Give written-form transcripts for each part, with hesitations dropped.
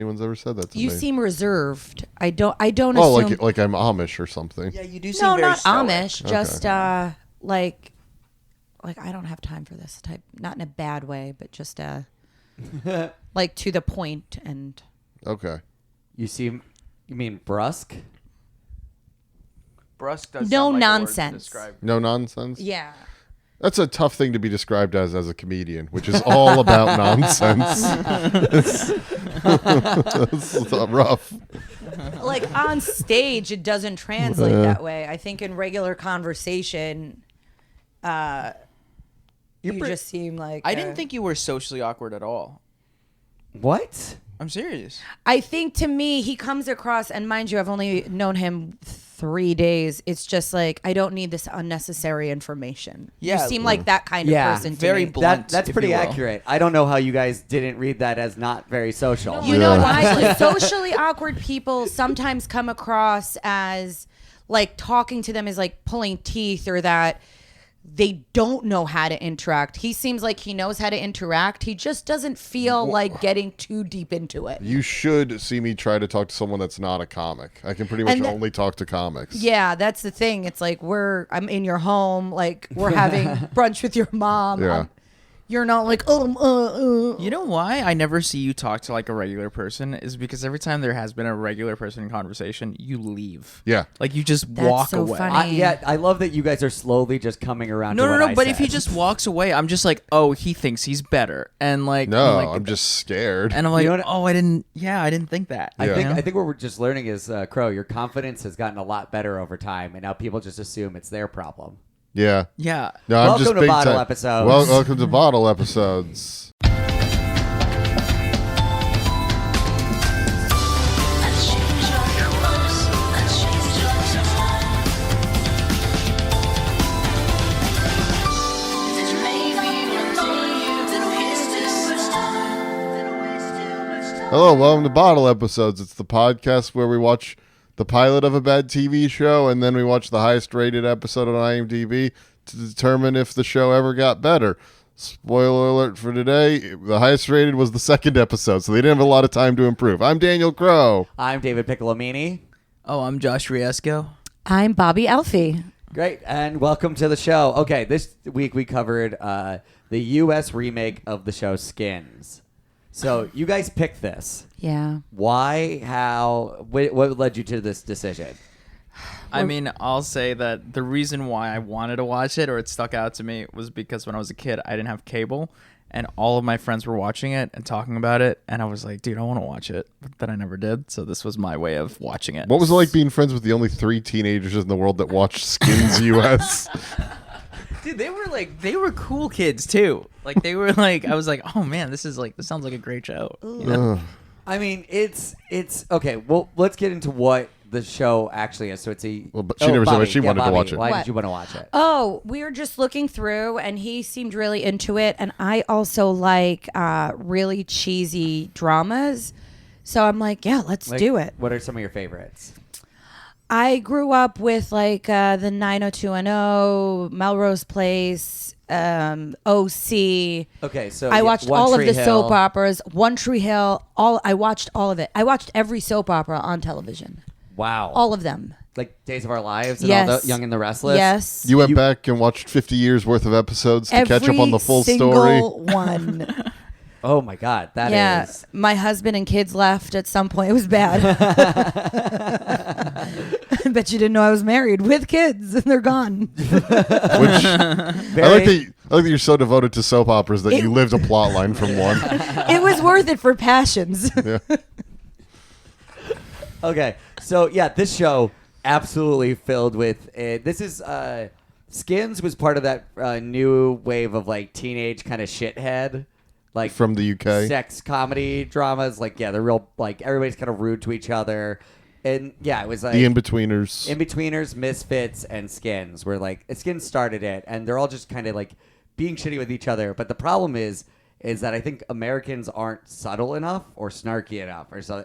anyone's ever said that to me. You seem reserved. I don't assume. like I'm Amish or something. Yeah, you do seem No, very not stoic. Amish. Just like I don't have time for this type. Not in a bad way, but just like to the point and. Okay. You mean brusque? Brusque does No sound like a word to nonsense. describe. No nonsense? Yeah. That's a tough thing to be described as a comedian, which is all about nonsense. It's rough. Like on stage, it doesn't translate that way. I think in regular conversation, you just seem like. I didn't think you were socially awkward at all. What? I'm serious. I think to me, he comes across, and mind you, I've only known him 3 days. It's just like, I don't need this unnecessary information. Yeah. You seem like that kind of Yeah, person to very me. blunt. That's if pretty you will. accurate. I don't know how you guys didn't read that as not very social. You know Yeah. why? Socially awkward people sometimes come across as like talking to them is like pulling teeth, or that they don't know how to interact. He seems like he knows how to interact. He just doesn't feel like getting too deep into it. You should see me try to talk to someone that's not a comic. I can pretty much And only talk to comics. Yeah, that's the thing. It's like I'm in your home, like we're having brunch with your mom. Yeah. You're not like, You know why I never see you talk to like a regular person is because every time there has been a regular person in conversation, you leave. Yeah. Like you just That's walk so away. funny. I love that you guys are slowly just coming around. No, to no, what no. I But if he said. just walks away, I'm just like, oh, he thinks he's better, and like, No, like, I'm just scared. and I'm like, You know what- oh, I didn't think that. I Yeah. think what we're just learning is, Crow, your confidence has gotten a lot better over time, and now people just assume it's their problem. Yeah. Yeah. No, I'm Welcome just to big Bottle time. Episodes. Welcome to Bottle Episodes. Hello, welcome to Bottle Episodes. It's the podcast where we watch the pilot of a bad TV show and then we watch the highest rated episode on IMDb to determine if the show ever got better. Spoiler alert for today, the highest rated was the second episode, so they didn't have a lot of time to improve. I'm Daniel Crow. I'm David Piccolomini. Oh, I'm Josh Ri'Esgo. I'm Bobbi Elfie. Great, and welcome to the show. Okay, this week we covered the U.S. remake of the show Skins. So you guys picked this. Yeah. Why? How? What led you to this decision? I mean, I'll say that the reason why I wanted to watch it or it stuck out to me was because when I was a kid, I didn't have cable and all of my friends were watching it and talking about it. And I was like, dude, I want to watch it. But then I never did. So this was my way of watching it. What was it like being friends with the only 3 teenagers in the world that watched Skins US? Dude, they were cool kids too. Like they were like, I was like, oh man, this sounds like a great show. You know? I mean, it's okay. Well, let's get into what the show actually is. So it's a. Well, but she never said why she wanted to Bobby, watch it. Why What? did you want to watch it? Oh, we were just looking through, and he seemed really into it. And I also like really cheesy dramas. So I'm like, yeah, let's do it. What are some of your favorites? I grew up with like the 90210, Melrose Place, OC. Okay, so I watched One all of Tree the Hill. soap operas, One Tree Hill. I watched all of it. I watched every soap opera on television, Wow. all of them. Like Days of Our Lives and Yes. all the Young and the Restless. Yes, You went back and watched 50 years worth of episodes to catch up on the full single story. one. Oh my God, that is. Yeah, my husband and kids left at some point. It was bad. I bet you didn't know I was married with kids, and they're gone. Which I like that you're so devoted to soap operas that you lived a plot line from one. It was worth it for passions. Yeah. Okay, so yeah, this show absolutely filled with this is Skins was part of that new wave of like teenage kind of shithead, like From the UK. sex comedy dramas. Like yeah, they're real like everybody's kind of rude to each other, and yeah, it was like The In-Betweeners. In-Betweeners, Misfits, and Skins were like Skins started it, and they're all just kind of like being shitty with each other. But the problem is that I think Americans aren't subtle enough or snarky enough, or so.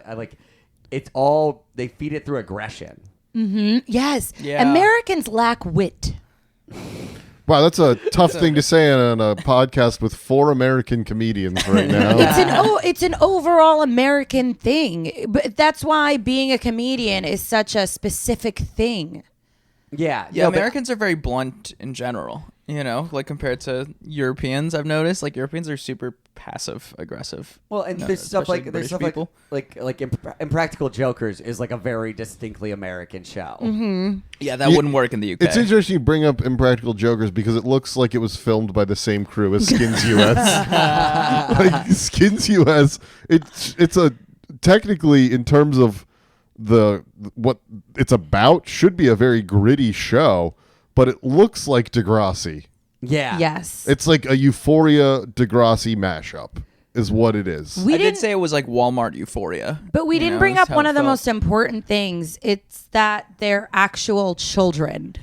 It's all they feed it through aggression. Yes. Yeah. Americans lack wit. Wow, that's a tough thing to say on a podcast with 4 American comedians right now. It's an overall American thing, but that's why being a comedian is such a specific thing. Yeah. Yeah, no, but- Americans are very blunt in general, you know, like compared to Europeans. I've noticed like Europeans are super passive aggressive. Well, and there's stuff like British there's stuff people. like Impractical Jokers is like a very distinctly American show. Yeah, that wouldn't work in the UK. It's interesting you bring up Impractical Jokers because it looks like it was filmed by the same crew as Skins US. Like Skins US, it's a technically in terms of what it's about should be a very gritty show, but it looks like Degrassi. Yeah. Yes. It's like a Euphoria Degrassi mashup is what it is. We I did didn't say it was like Walmart Euphoria. But we You didn't know, bring that's up how one it of the felt. most important things. It's that they're actual children.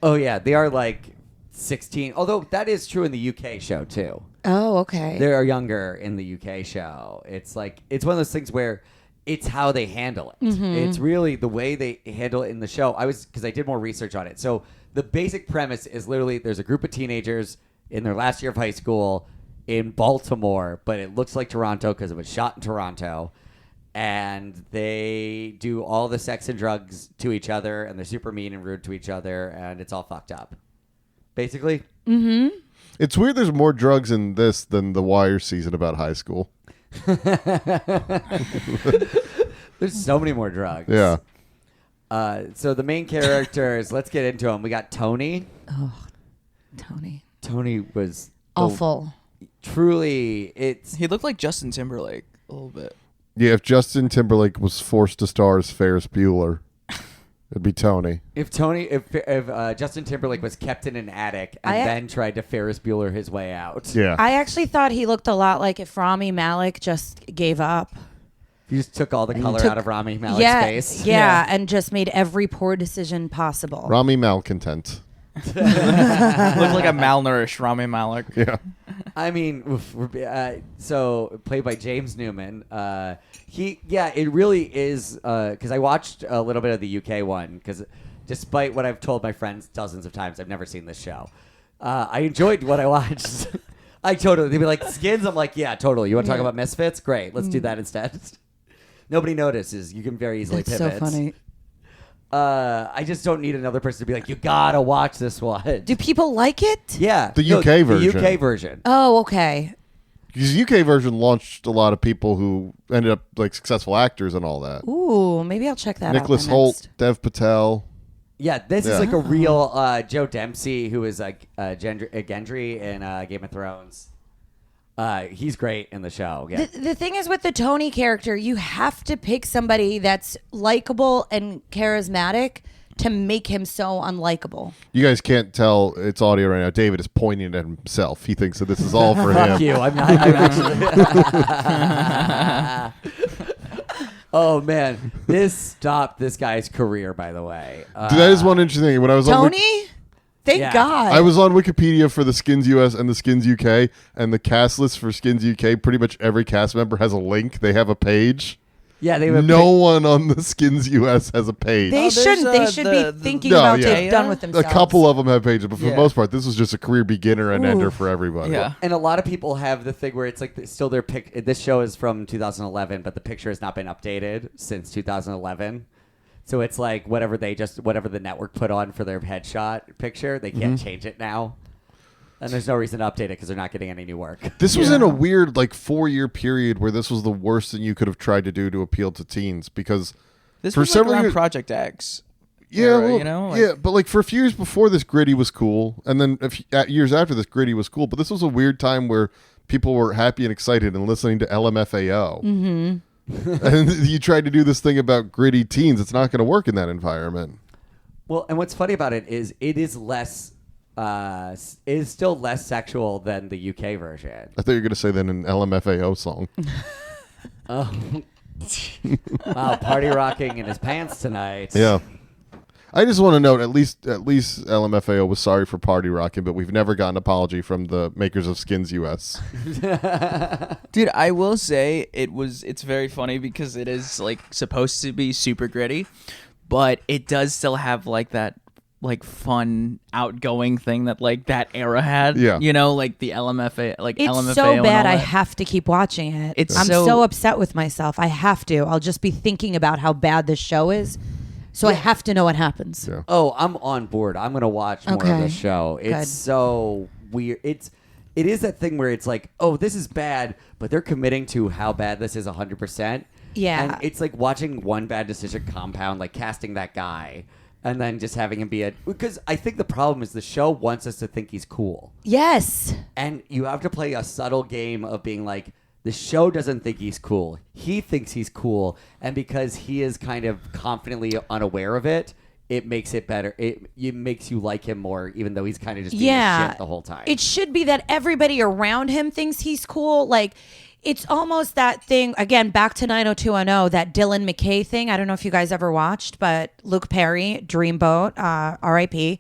Oh yeah, they are like 16. Although that is true in the UK show too. Oh, okay. They are younger in the UK show. It's like it's one of those things where it's how they handle it. It's really the way they handle it in the show. Because I did more research on it. So the basic premise is literally there's a group of teenagers in their last year of high school in Baltimore, but it looks like Toronto because it was shot in Toronto. And they do all the sex and drugs to each other, and they're super mean and rude to each other, and it's all fucked up. Basically. It's weird there's more drugs in this than the Wire season about high school. There's so many more drugs. Yeah. So the main characters, let's get into them. We got Tony. Tony. Tony was Awful. truly, it's He looked like Justin Timberlake a little bit. Yeah, if Justin Timberlake was forced to star as Ferris Bueller, it'd be Tony. if Justin Timberlake was kept in an attic and I- then tried to Ferris Bueller his way out. Yeah. I actually thought he looked a lot like if Rami Malek just gave up. He just took all the color took- out of Rami Malek's face. Yeah, and just made every poor decision possible. Rami Malcontent. Looked like a malnourished Rami Malek. Yeah. I mean, so played by James Newman. It really is because I watched a little bit of the UK one because despite what I've told my friends dozens of times, I've never seen this show. I enjoyed what I watched. They'd be like Skins. I'm like, yeah, totally. You want to talk about Misfits? Great, let's do that instead. Nobody notices. You can very easily That's pivot. so funny. I just don't need another person to be like, you gotta watch this one. Do people like it? Yeah, The UK version. The UK version. Oh, okay. Because the UK version launched a lot of people who ended up like successful actors and all that. Ooh, maybe I'll check that Nicholas out. Holt, Next. Dev Patel. Yeah, this Yeah. is like a real Joe Dempsey, who is Gendry in Game of Thrones. He's great in the show. Yeah. The thing is with the Tony character, you have to pick somebody that's likable and charismatic to make him so unlikable. You guys can't tell it's audio right now. David is pointing at himself. He thinks that this is all for Fuck him. you. I'm not. actually. Oh man, this stopped this guy's career. By the way, That is one interesting thing. When I was on Tony? Thank Yeah. God. I was on Wikipedia for the Skins US and the Skins UK, and the cast list for Skins UK, pretty much every cast member has a link. They have a page. yeah, they were No one on the Skins US has a page. They Oh, there's, shouldn't. They the- should the- be thinking No, about yeah. taking done with A themselves. couple of them have pages, but for Yeah. the most part, this was just a career beginner and Ooh. ender for everybody. Yeah. And a lot of people have the thing where it's like still their pic. This show is from 2011, but the picture has not been updated since 2011. So it's like whatever the network put on for their headshot picture, they can't change it now. And there's no reason to update it because they're not getting any new work. This was in a weird, like, 4-year period where this was the worst thing you could have tried to do to appeal to teens because This for was like several around years, Project X. yeah, era, well, you know, like- yeah, but like for a few years before this, Gritty was cool, and then years after this, Gritty was cool. But this was a weird time where people were happy and excited and listening to LMFAO. Mm-hmm. And you tried to do this thing about gritty teens. It's not going to work in that environment. Well, and what's funny about it is still less sexual than the UK version. I thought you were going to say that in an LMFAO song. Oh, wow! Party rocking in his pants tonight. Yeah. I just want to note, at least LMFAO was sorry for party rocking, but we've never gotten an apology from the makers of Skins US. Dude, I will say it's very funny because it is like supposed to be super gritty, but it does still have like that like fun outgoing thing that like that era had. Yeah. You know, like the LMFA, like It's LMFAO so and bad. all I that. have to keep watching it. It's I'm so- so upset with myself. I have to. I'll just be thinking about how bad this show is. So I have to know what happens. Yeah. Oh, I'm on board. I'm gonna watch more of Okay. the show. It's Good. so weird. It is that thing where it's like, oh, this is bad, but they're committing to how bad this is 100%. Yeah. And it's like watching one bad decision compound, like casting that guy, and then just having him be because I think the problem is the show wants us to think he's cool, Yes. and you have to play a subtle game of being like, the show doesn't think he's cool. He thinks he's cool, and because he is kind of confidently unaware of it, it makes it better. It makes you like him more, even though he's kind of just being a shit the whole time. It should be that everybody around him thinks he's cool. Like, it's almost that thing, again, back to 90210, that Dylan McKay thing. I don't know if you guys ever watched, but Luke Perry, Dreamboat, R.I.P.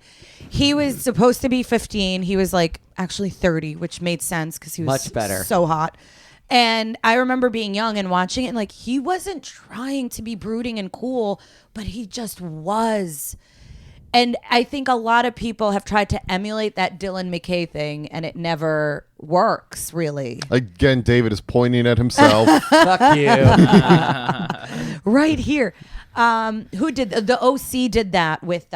He was supposed to be 15. He was like actually 30, which made sense because he was Much better. so hot. And I remember being young and watching it, and like, he wasn't trying to be brooding and cool, but he just was. And I think a lot of people have tried to emulate that Dylan McKay thing, and it never works, really. Again, David is pointing at himself. Fuck you. Right here. Who did the OC did that with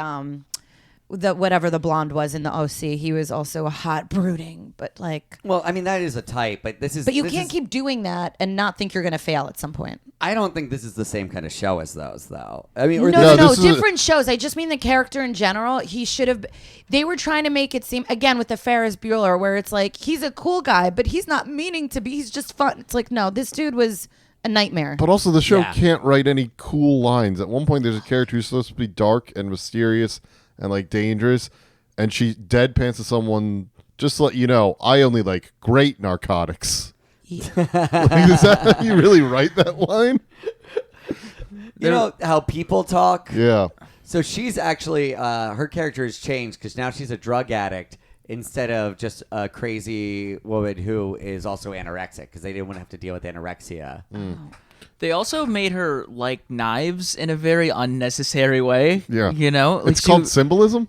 the whatever the blonde was in the OC. He was also a hot brooding, but like, Well, I mean, that is a type, but this is. but you this can't is- keep doing that and not think you're going to fail at some point. I don't think this is the same kind of show as those, though. I mean, No, or no, No, no, this is a- different shows. I just mean the character in general. He should have. They were trying to make it seem, again, with the Ferris Bueller, where it's like he's a cool guy, but he's not meaning to be. He's just fun. It's like, no, this dude was a nightmare. But also, the show Yeah. can't write any cool lines. At one point, there's a character who's supposed to be dark and mysterious and like dangerous, and she deadpans to someone. Just to let you know, I only like great narcotics. Like, is that how you really write that line? you know how people talk? Yeah. So she's actually, her character has changed because now she's a drug addict instead of just a crazy woman who is also anorexic because they didn't want to have to deal with anorexia. They also made her like knives in a very unnecessary way. Yeah. You know? Like It's called symbolism?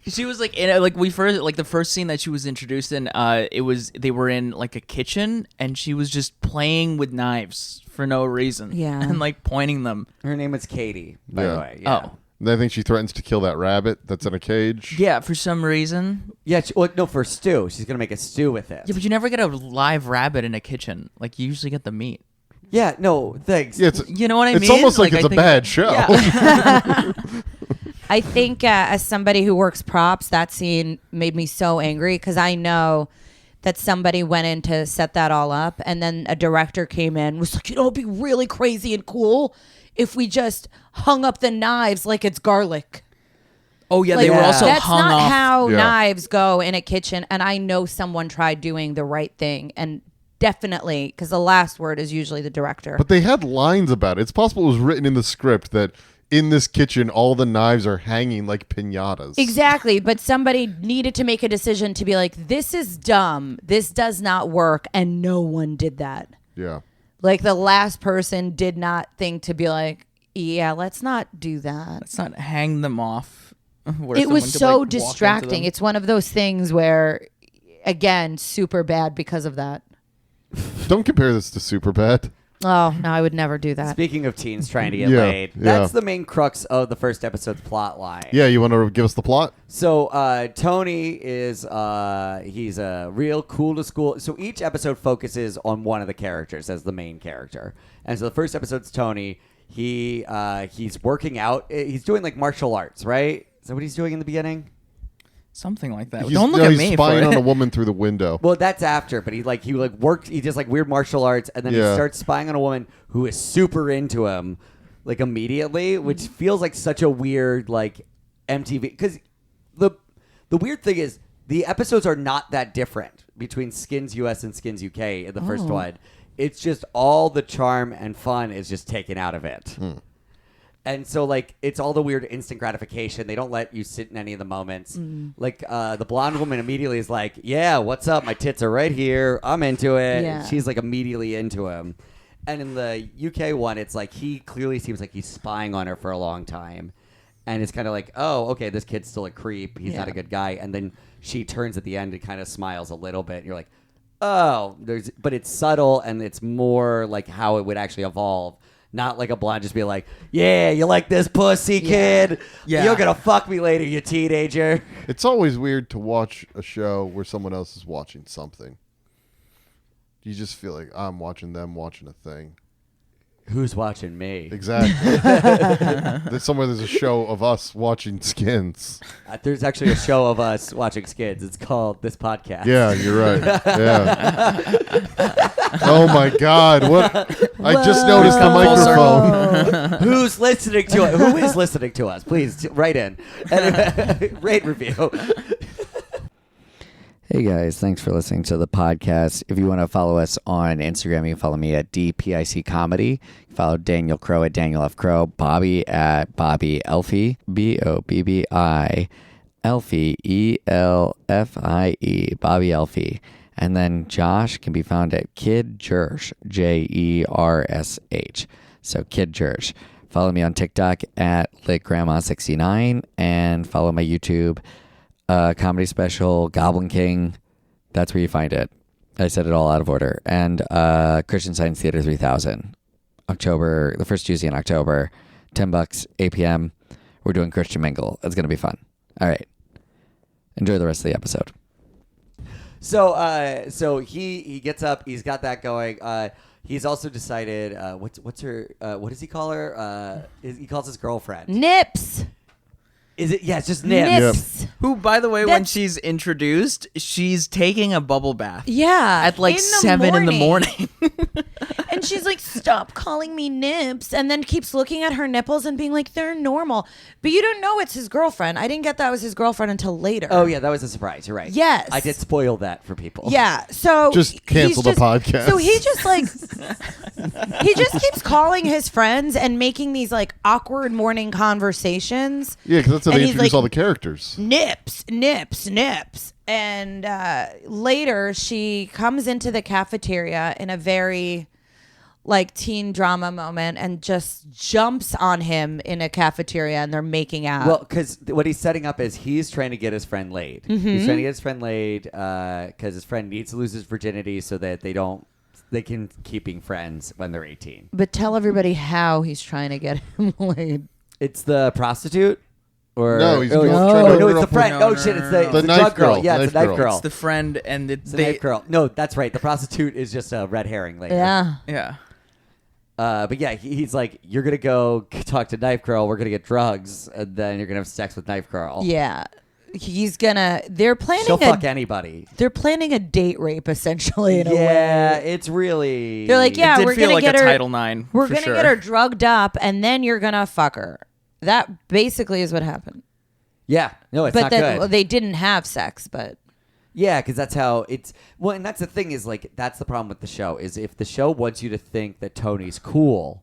She was like in a, like we first like the first scene that she was introduced in. They were in like a kitchen and she was just playing with knives for no reason. Yeah. And like pointing them. Her name is Katie, by Yeah. the way. Yeah. Oh. And I think she threatens to kill that rabbit that's in a cage. Yeah, for some reason. Yeah, well, no, for stew. She's going to make a stew with it. Yeah, but you never get a live rabbit in a kitchen. Like you usually get the meat. Yeah, no, thanks. Yeah, it's, You know what I it's mean? almost like it's I a think- bad show. Yeah. I think as somebody who works props, that scene made me so angry because I know that somebody went in to set that all up, and then a director came in, was like, it'd be really crazy and cool if we just hung up the knives like it's garlic. Oh yeah, Like, they were also that's hung not off. how Yeah. knives go in a kitchen, and I know someone tried doing the right thing, and definitely, because the last word is usually the director. But they had lines about it. It's possible it was written in the script that in this kitchen, all the knives are hanging like piñatas. Exactly, but somebody needed to make a decision to be like, this is dumb, this does not work, and no one did that. Yeah. Like, the last person did not think to be like, yeah, let's not do that. Let's not hang them off. where It someone was could, so like, walk into distracting. them. It's one of those things where, again, super bad because of that. Don't compare this to Superbad. Oh, no, I would never do that. Speaking of teens trying to get Yeah, laid, yeah. that's the main crux of the first episode's plot line. Yeah, you want to give us the plot? So Tony is he's a real cool to school. So each episode focuses on one of the characters as the main character. And so the first episode's Tony. He's working out. He's doing like martial arts, right? Is that what he's doing in the beginning? Something like that. He's- Don't look no, at he's me spying for on it. a woman through the window. Well, that's after, but he works. He does like weird martial arts, and then Yeah. he starts spying on a woman who is super into him, like immediately, which feels like such a weird like MTV. Because the weird thing is the episodes are not that different between Skins US and Skins UK in the first one. It's just all the charm and fun is just taken out of it. And so, like, it's all the weird instant gratification. They don't let you sit in any of the moments. Like, the blonde woman immediately is like, yeah, what's up? My tits are right here. I'm into it. Yeah. She's, like, immediately into him. And in the UK one, it's like he clearly seems like he's spying on her for a long time. and it's kind of like, oh, okay, this kid's still a creep. He's not a Yeah. good guy. And then she turns at the end and kind of smiles a little bit. And you're like, oh, but it's subtle and it's more like how it would actually evolve. Not like a blonde just be like, yeah, you like this pussy, kid? Yeah. You're going to fuck me later, you teenager. It's always weird to watch a show where someone else is watching something. You just feel like I'm watching them watching a thing. Who's watching me? Exactly. There's a show of us watching Skins. There's actually a show of us watching Skids. It's called This Podcast. Yeah, you're right. Yeah. Oh my God! What? I just noticed the Come full microphone. Who's listening to it? Who is listening to us? Please write in. Rate review. Hey guys, thanks for listening to the podcast. If you want to follow us on Instagram, you can follow me at DPIC Comedy. Follow Daniel Crow at Daniel F. Crow, Bobby at Bobby Elfie, Bobbi Elfie, Elfie, Bobby Elfie. And then Josh can be found at Kid Jersh, Jersh. So Kid Jersh. Follow me on TikTok at LitGrandma69 and follow my YouTube comedy special, Goblin King. That's where you find it. I said it all out of order. And Christian Science Theater 3000. October, the first Tuesday in October, $10, 8 p.m. We're doing Christian Mingle. It's going to be fun. All right. Enjoy the rest of the episode. So he gets up. He's got that going. He's also decided, what does he call her? He calls his girlfriend. Nips. Is it? Yeah, it's just Nips. Nips. Who, by the way, when That's- she's introduced, she's taking a bubble bath. Yeah. At like in the 7 in the morning. And she's like, stop calling me Nips. And then keeps looking at her nipples and being like, they're normal. But you don't know it's his girlfriend. I didn't get that was his girlfriend until later. Oh, yeah, that was a surprise. You're right. Yes. I did spoil that for people. Yeah. So Just cancel he's the podcast. So he just like he just keeps calling his friends and making these like awkward morning conversations. Yeah, because that's how And they he's introduce like, all the characters. Nips. And later she comes into the cafeteria in a very like teen drama moment and just jumps on him in a cafeteria and they're making out. Well, because what he's setting up is he's trying to get his friend laid. Mm-hmm. He's trying to get his friend laid because his friend needs to lose his virginity so that they can keep being friends when they're 18. But tell everybody how he's trying to get him laid. It's the prostitute? Or No, he's oh, trying to no, hook it's her the up friend. with- Oh shit, it's the The knife drug girl. girl, Yeah, it's the knife knife girl. girl. It's the friend and It's the knife girl. No, that's right. The prostitute is just a red herring later. Yeah. Yeah. But yeah, he's like, you're gonna go talk to Knife Girl. We're gonna get drugs, and then you're gonna have sex with Knife Girl. Yeah. They're planning She'll fuck anybody. they're planning a date rape essentially in a Yeah, way. it's really. They're like, yeah, It did we're feel gonna like get a her Title IX. we're for gonna sure. get her drugged up and then you're gonna fuck her. That basically is what happened. Yeah, no, it's but not then good. they didn't have sex, but Yeah, because that's how it's. Well, and that's the thing is like that's the problem with the show is if the show wants you to think that Tony's cool,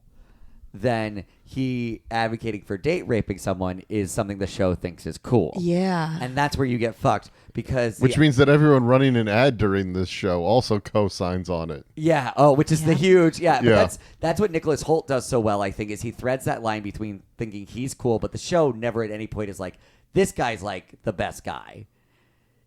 then he advocating for date raping someone is something the show thinks is cool. yeah. And that's where you get fucked because Which means that everyone running an ad during this show also co-signs on it. yeah, which is the Yeah. huge but Yeah. that's what Nicholas Hoult does so well. I think is he threads that line between thinking he's cool, but the show never at any point is like this guy's like the best guy.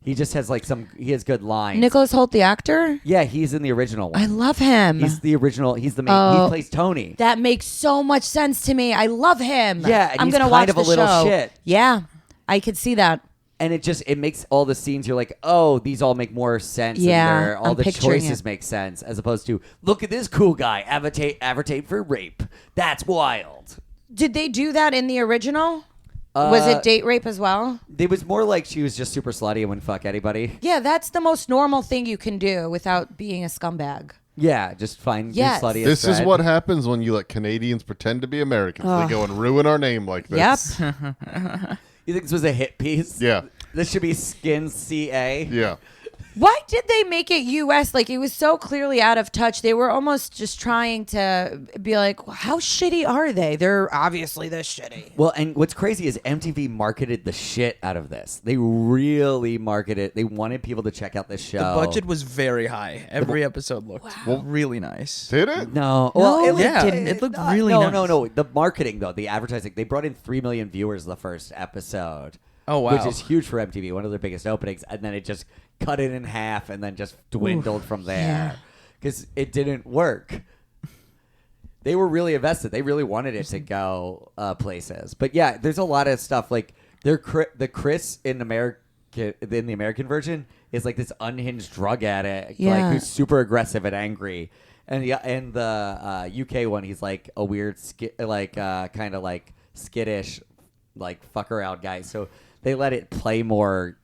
He just has like he has good lines. Nicholas Hoult, the actor? Yeah, he's in the original one. I love him. He's the original. He's the main. Oh. He plays Tony. That makes so much sense to me. I love him. Yeah, and I'm he's gonna kind watch of a the little show. shit. Yeah, I could see that. And it makes all the scenes you're like, oh, these all make more sense. Yeah, and all I'm the picturing choices it. make sense as opposed to look at this cool guy advocate for rape. That's wild. Did they do that in the original? Was it date rape as well? It was more like she was just super slutty and wouldn't fuck anybody. Yeah, that's the most normal thing you can do without being a scumbag. Yeah, just find Yes. your slutty. This is what happens when you let Canadians pretend to be Americans. They go and ruin our name like this. Yep. You think this was a hit piece? Yeah. This should be Skins CA. Yeah. Why did they make it U.S.? Like, it was so clearly out of touch. They were almost just trying to be like, how shitty are they? They're obviously this shitty. Well, and what's crazy is MTV marketed the shit out of this. They really marketed. They wanted people to check out this show. The budget was very high. Every episode looked really nice. Did it? No. No, Well, Yeah, didn't. it looked really no, nice. no. The marketing, though, the advertising, they brought in 3 million viewers the first episode. Oh, wow. Which is huge for MTV, one of their biggest openings. And then it just cut it in half and then just dwindled from there. Because it didn't work. They were really invested. They really wanted it to go places. But yeah, there's a lot of stuff. Like, the Chris in the American version is like this unhinged drug addict, Yeah. like who's super aggressive and angry. And the UK one, he's like a weird, kind of like skittish, like fuck around guy. So they let it play more.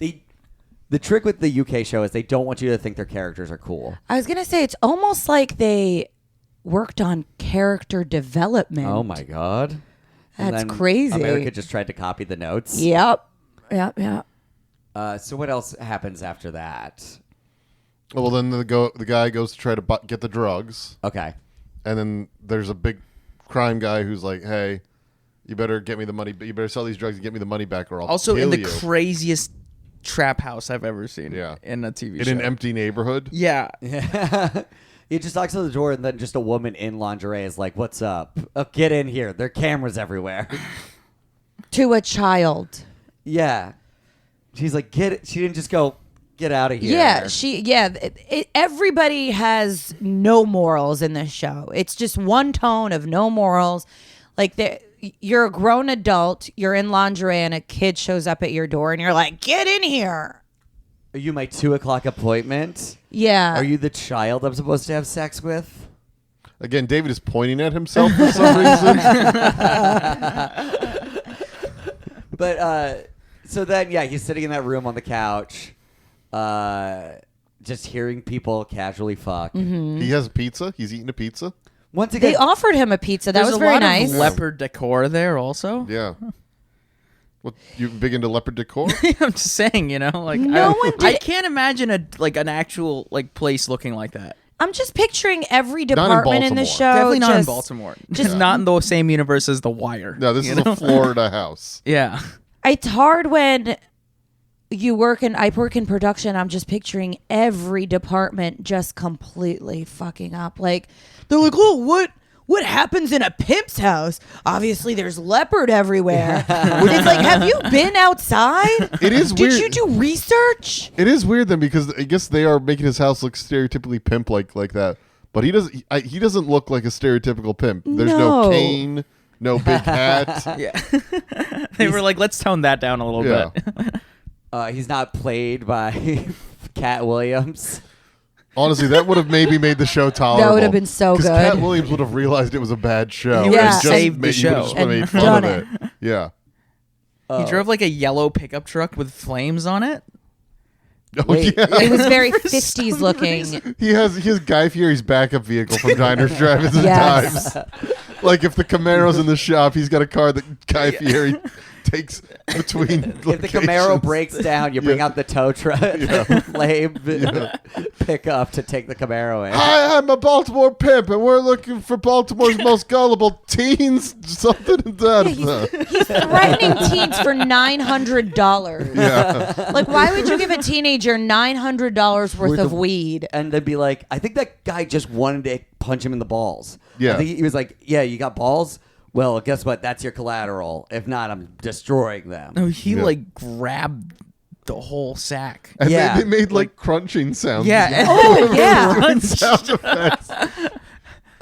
The trick with the UK show is they don't want you to think their characters are cool. I was going to say, it's almost like they worked on character development. Oh my god, And That's then crazy. America just tried to copy the notes. Yep. So what else happens after that? Well, then the guy goes to try to get the drugs, Okay. and then there's a big crime guy who's like, "Hey, you better get me the money. You better sell these drugs and get me the money back, or I'll Also, kill in the you." craziest trap house I've ever seen. Yeah. In a TV in show. an empty neighborhood. Yeah. He just knocks on the door, and then just a woman in lingerie is like, "What's up? Get in here. There are cameras everywhere." To a child. Yeah. She's like, "Get it." She didn't just go, "Get out of here." Yeah, everybody has no morals in this show. It's just one tone of no morals. Like, you're a grown adult, you're in lingerie, and a kid shows up at your door, and you're like, "Get in here." Are you my 2:00 appointment? Yeah. Are you the child I'm supposed to have sex with? Again, David is pointing at himself for some reason. But so then, yeah, he's sitting in that room on the couch, just hearing people casually fuck. Mm-hmm. He has pizza. He's eating a pizza. Once again, They offered him a pizza. That There's was a very lot nice. of leopard decor there also. Yeah. What, you big into leopard decor? I'm just saying, like No one did I it. can't imagine an actual place looking like that. I'm just picturing every in department in the Baltimore. show. Definitely not in just- Baltimore. just- Just not in the same universe as The Wire. No, this you is know? a Florida house. Yeah. It's hard when I work in production. I'm just picturing every department just completely fucking up. Like, they're like, "Oh, what happens in a pimp's house? Obviously, there's leopard everywhere." It's like, have you been outside? It is weird. Did you do research? It is weird then, because I guess they are making his house look stereotypically pimp like that. But he doesn't look like a stereotypical pimp. There's no No. cane, no big hat. Yeah. They were like, let's tone that down a little Yeah. bit. he's not played by Cat Williams. Honestly, that would have maybe made the show tolerable. That would have been so 'Cause good. Cat Williams would have realized it was a bad show. He would have and just saved the made- he would have show. just made And fun done of it. it. Yeah. He drove like a yellow pickup truck with flames on it. Oh, Wait. yeah. It was very For 50s some looking. reason. He has Guy Fieri's backup vehicle from Diners, Drive-Ins, and Yes. Dives. Like, if the Camaro's in the shop, he's got a car that Guy Fieri takes between If the Camaro locations. breaks down, you bring Yeah. out the tow truck, the flame pickup to take the Camaro in. Hi, I'm a Baltimore pimp, and we're looking for Baltimore's most gullible teens. Something like that. He's threatening teens for $900. Yeah. Like, why would you give a teenager $900 worth of weed? And they'd be like, I think that guy just wanted to punch him in the balls. Yeah. I think he was like, yeah, you got balls? Well, guess what? That's your collateral. If not, I'm destroying them. No, he Yeah. grabbed the whole sack. And Yeah. they made like crunching sounds. Yeah. Oh, yeah. Doing sound effects.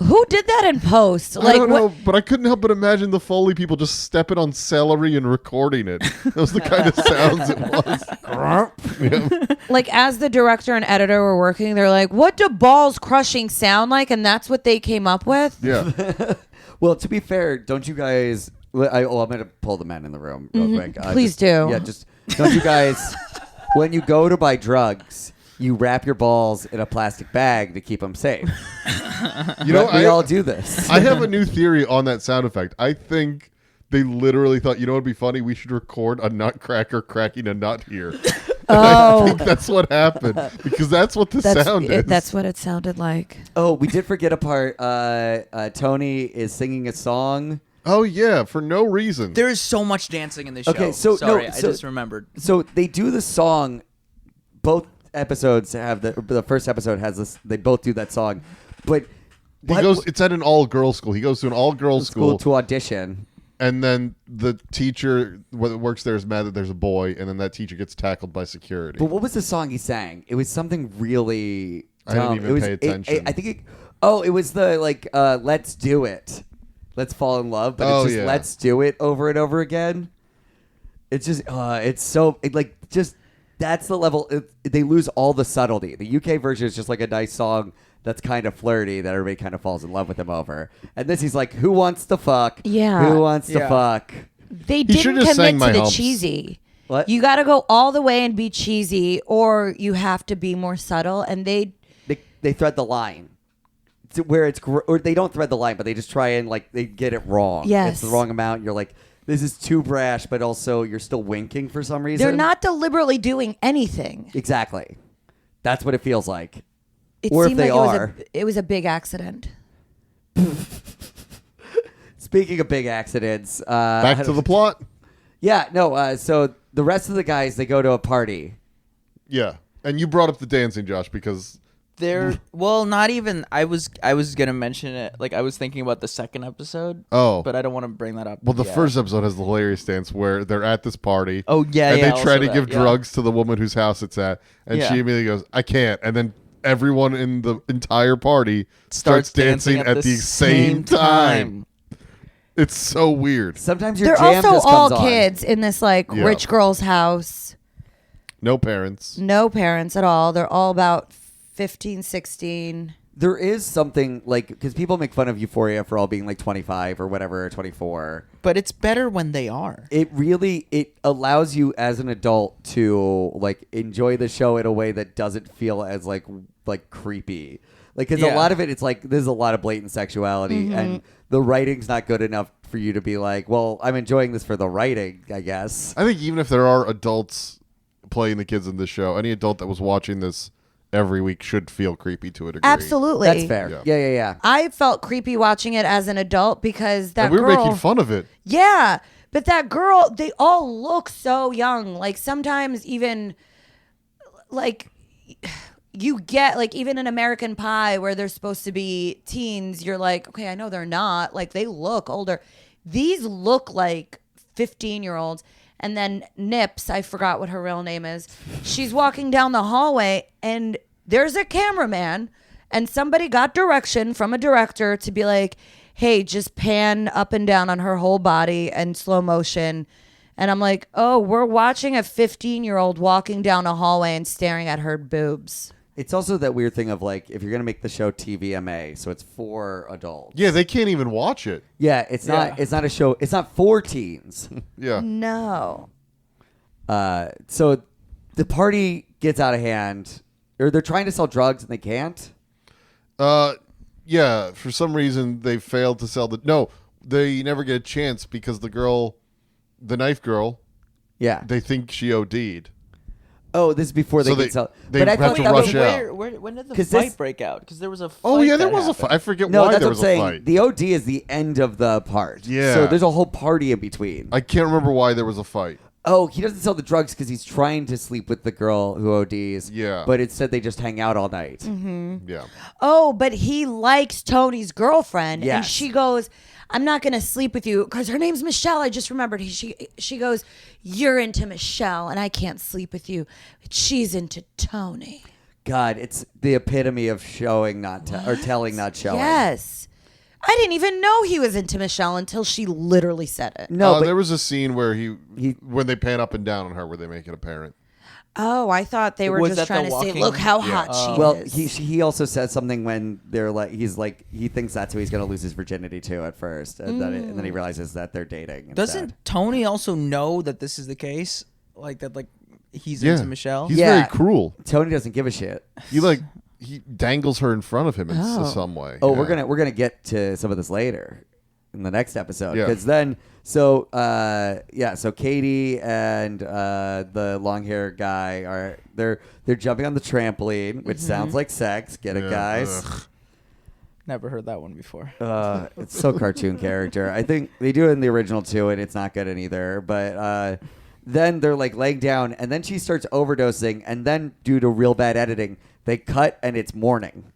Who did that in post? I Like, don't what? know, but I couldn't help but imagine the Foley people just stepping on celery and recording it. That was the kind of sounds it was. Yeah. Like, as the director and editor were working, they're like, "What do balls crushing sound like?" And that's what they came up with. Yeah. Well, to be fair, don't you guys... I'm going to pull the men in the room real quick. Please do. Yeah, don't you guys... When you go to buy drugs, you wrap your balls in a plastic bag to keep them safe. You know, we all do this. I have a new theory on that sound effect. I think they literally thought, you know what would be funny? We should record a nutcracker cracking a nut here. Oh. I think that's what happened because that's what the sound is. That's what it sounded like. Oh, we did forget a part. Tony is singing a song. Oh yeah, for no reason. There is so much dancing in this show. Okay, so sorry, no, I just remembered. So they do the song. Both episodes have the first episode has this. They both do that song, but It's at an all-girls school. He goes to an all-girls school to audition. and then the teacher that works there is mad that there's a boy, and then that teacher gets tackled by security. But what was the song he sang? It was something really I didn't dumb. even It was, pay attention. I think it was the Let's Do It. Let's Fall in Love, but it's just Let's Do It over and over again. It's just that's the level. They lose all the subtlety. The UK version is just like a nice song that's kind of flirty that everybody kind of falls in love with him over. And this he's like, who wants to fuck? Yeah. Who wants to fuck? They should've didn't just sang commit My to the Humps. cheesy. What? You got to go all the way and be cheesy, or you have to be more subtle. And They thread the line. To where it's or they don't thread the line, but they just try and they get it wrong. Yes. It's the wrong amount. You're like, this is too brash, but also you're still winking for some reason. they're not deliberately doing anything. Exactly. That's what it feels like. It Or if seemed they like are. it was a big accident. Speaking of big accidents, Back to the plot. Yeah, no. So the rest of the guys, they go to a party. Yeah, and you brought up the dancing, Josh, because Not even. I was gonna mention it. Like I was thinking about the second episode. Oh. but I don't want to bring that up. well, the yet. first episode has the hilarious dance where they're at this party. Oh yeah, and yeah. they try also to that, give yeah. drugs to the woman whose house it's at, and Yeah. she immediately goes, "I can't," and then everyone in the entire party starts dancing at the same time. It's so weird. Sometimes your They're jam also just all comes on. kids in this Yeah. rich girl's house. No parents. No parents at all. They're all about 15, 16. There is something because people make fun of Euphoria for all being 25 or whatever, 24. But it's better when they are. It allows you as an adult to enjoy the show in a way that doesn't feel as creepy. Because a Yeah. lot of it, it's there's a lot of blatant sexuality, and the writing's not good enough for you to be well, I'm enjoying this for the writing, I guess. I think even if there are adults playing the kids in this show, any adult that was watching this every week should feel creepy to a degree. Absolutely. That's fair. Yeah. I felt creepy watching it as an adult because that And we were girl. making fun of it. Yeah, but that girl, they all look so young. Sometimes even you get even in American Pie where they're supposed to be teens, you're like, okay, I know they're not. They look older. These look like 15-year-olds. And then Nips, I forgot what her real name is. She's walking down the hallway and there's a cameraman and somebody got direction from a director to be like, hey, just pan up and down on her whole body and slow motion. And I'm like, oh, we're watching a 15-year-old walking down a hallway and staring at her boobs. It's also that weird thing of if you're gonna make the show TVMA, so it's for adults. Yeah, they can't even watch it. Yeah, it's not. It's not a show. It's not for teens. Yeah. No. So the party gets out of hand, or they're trying to sell drugs and they can't. Yeah, for some reason they failed to sell they never get a chance because the knife girl, Yeah. they think she OD'd. Oh, this is before they So can sell. they But I have thought to that rush was out. When did the 'Cause fight this- break out? Because there was a fight. Oh yeah, there that was a happened. fight. I forget No, why that's there what was I'm saying. a fight. The OD is the end of the part. Yeah. So there's a whole party in between. I can't remember why there was a fight. Oh, he doesn't sell the drugs because he's trying to sleep with the girl who ODs. Yeah. But instead they just hang out all night. Yeah. Oh, but he likes Tony's girlfriend. And Yes. she goes, I'm not going to sleep with you because her name's Michelle. I just remembered. She goes, you're into Michelle and I can't sleep with you. She's into Tony. God, it's the epitome of showing or telling not showing. Yes. I didn't even know he was into Michelle until she literally said it. No, but there was a scene where when they pan up and down on her where they make it apparent. Oh, I thought they were Was just that trying the to say, walking- look how Yeah. hot she well, is. he also said something when they're he thinks that's who he's going to lose his virginity to at first, and then he realizes that they're dating. Instead. Doesn't Tony also know that this is the case? He's Yeah. into Michelle? He's Yeah. very cruel. Tony doesn't give a shit. He dangles her in front of him in Oh. some way. Oh, Yeah. we're gonna get to some of this later. in the next episode. Yeah. Because then, so Katie and the long hair guy they're jumping on the trampoline, which sounds like sex. Get it, guys? Ugh. Never heard that one before. It's so cartoon character. I think they do it in the original too, and it's not good in either. But then they're like laying down, and then she starts overdosing, and then due to real bad editing, they cut and it's morning.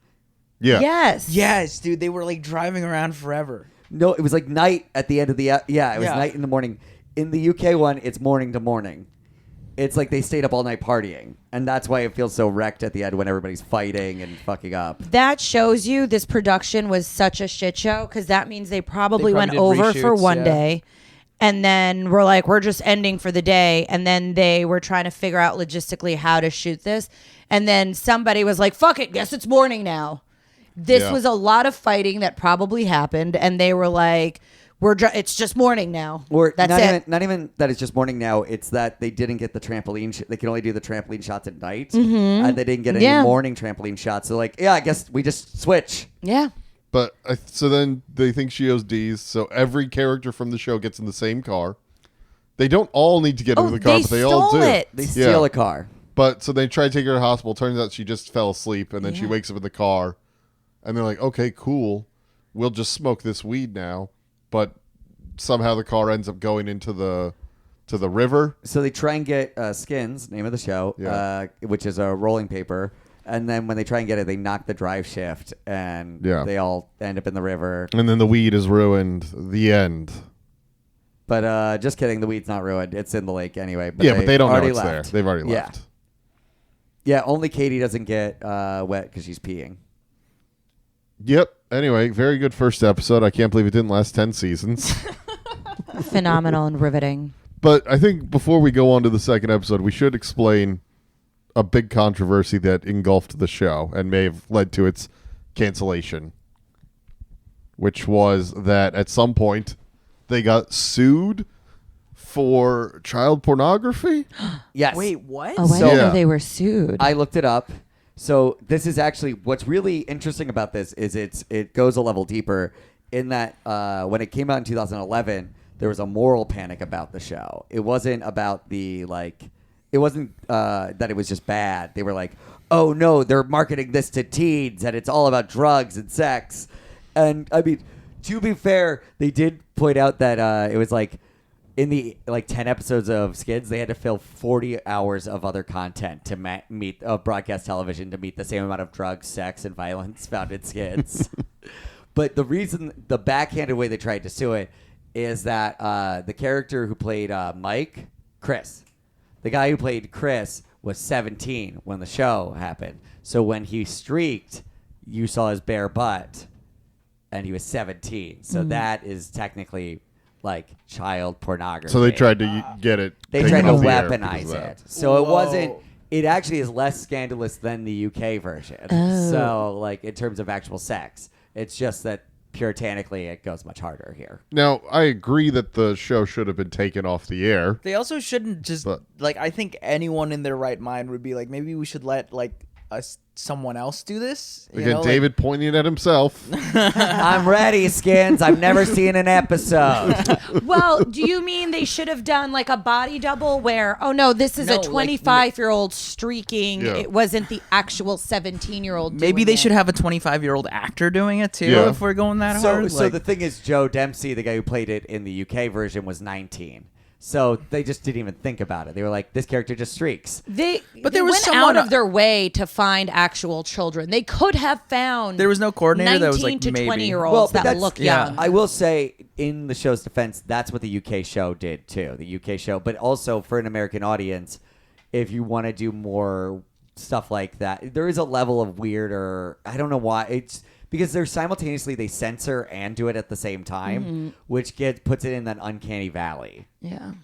Yeah. Yes. Yes, dude. They were like driving around forever. No, it was like night at the end of the it was Yeah. night in the morning. In the UK one, it's morning to morning. It's like they stayed up all night partying, and that's why it feels so wrecked at the end when everybody's fighting and fucking up. That shows you this production was such a shit show, because that means they probably went did over for reshoots, one yeah. day, and then we're like, we're just ending for the day, and then they were trying to figure out logistically how to shoot this, and then somebody was like, fuck it, guess it's morning now. This Yeah. was a lot of fighting that probably happened, and they were like, it's just morning now. Or That's not it. even not even that it's just morning now. It's that they didn't get the trampoline. They can only do the trampoline shots at night, and they didn't get any Yeah. morning trampoline shots. So like, yeah, I guess we just switch. Yeah. But so then they think she ODs. So every character from the show gets in the same car. They don't all need to get into the car, they but they all stole do. it. They steal Yeah. a car. But so they try to take her to the hospital. Turns out she just fell asleep, and then she Yeah. wakes up in the car, and they're like, "Okay, cool, we'll just smoke this weed now." But somehow the car ends up going into the river. So they try and get Skins, name of the show, Yeah. which is a rolling paper. And then when they try and get it, they knock the drive shift, and Yeah. they all end up in the river. And then the weed is ruined. The end. But just kidding, the weed's not ruined. It's in the lake anyway. But But they don't know already it's left. there. They've already Yeah. left. Yeah, only Katie doesn't get wet because she's peeing. Yep. Anyway, very good first episode. I can't believe it didn't last 10 seasons. Phenomenal and riveting. But I think before we go on to the second episode, we should explain a big controversy that engulfed the show and may have led to its cancellation, which was that at some point they got sued for child pornography. Yes. Wait, what? Oh, I So- didn't know Yeah. they were sued. I looked it up. So this is actually what's really interesting about this is it goes a level deeper in that when it came out in 2011, there was a moral panic about the show. It wasn't about it wasn't that it was just bad. They were like, oh no, they're marketing this to teens and it's all about drugs and sex. And I mean, to be fair, they did point out that it was like in the 10 episodes of Skids, they had to fill 40 hours of other content to meet broadcast television to meet the same amount of drugs, sex, and violence found in Skids. But the backhanded way they tried to sue it is that the character who played Chris, the guy who played Chris was 17 when the show happened. So when he streaked, you saw his bare butt, and he was 17. So that is technically like child pornography. So they tried to get it. They taken tried to off the air because weaponize of that. it. So it Whoa. wasn't. It actually is less scandalous than the UK version. Oh. So like in terms of actual sex, it's just that puritanically it goes much harder here. Now, I agree that the show should have been taken off the air. They also shouldn't just But- like. I think anyone in their right mind would be like, maybe we should let someone else do this. You Again, know, like- David pointing at himself. I'm ready, Skins. I've never seen an episode. Well, do you mean they should have done like a body double where, oh no, this is No, a like, 25-year-old streaking. Yeah. It wasn't the actual 17-year-old. Maybe doing they it. should have a 25-year-old actor doing it too. Yeah. If we're going that So hard. the thing is, Joe Dempsey, the guy who played it in the UK version, was 19. So they just didn't even think about it. They were like, this character just streaks. But They there was went someone- out of their way to find actual children. They could have found. There was no coordinator that was like, 19 to maybe. 20-year-olds Well, but that that's- look yeah. young. I will say, in the show's defense, that's what the UK show did too. The UK show, but also for an American audience, if you want to do more stuff like that, there is a level of weird, or I don't know why it's because they're simultaneously they censor and do it at the same time, which puts it in that uncanny valley. Yeah.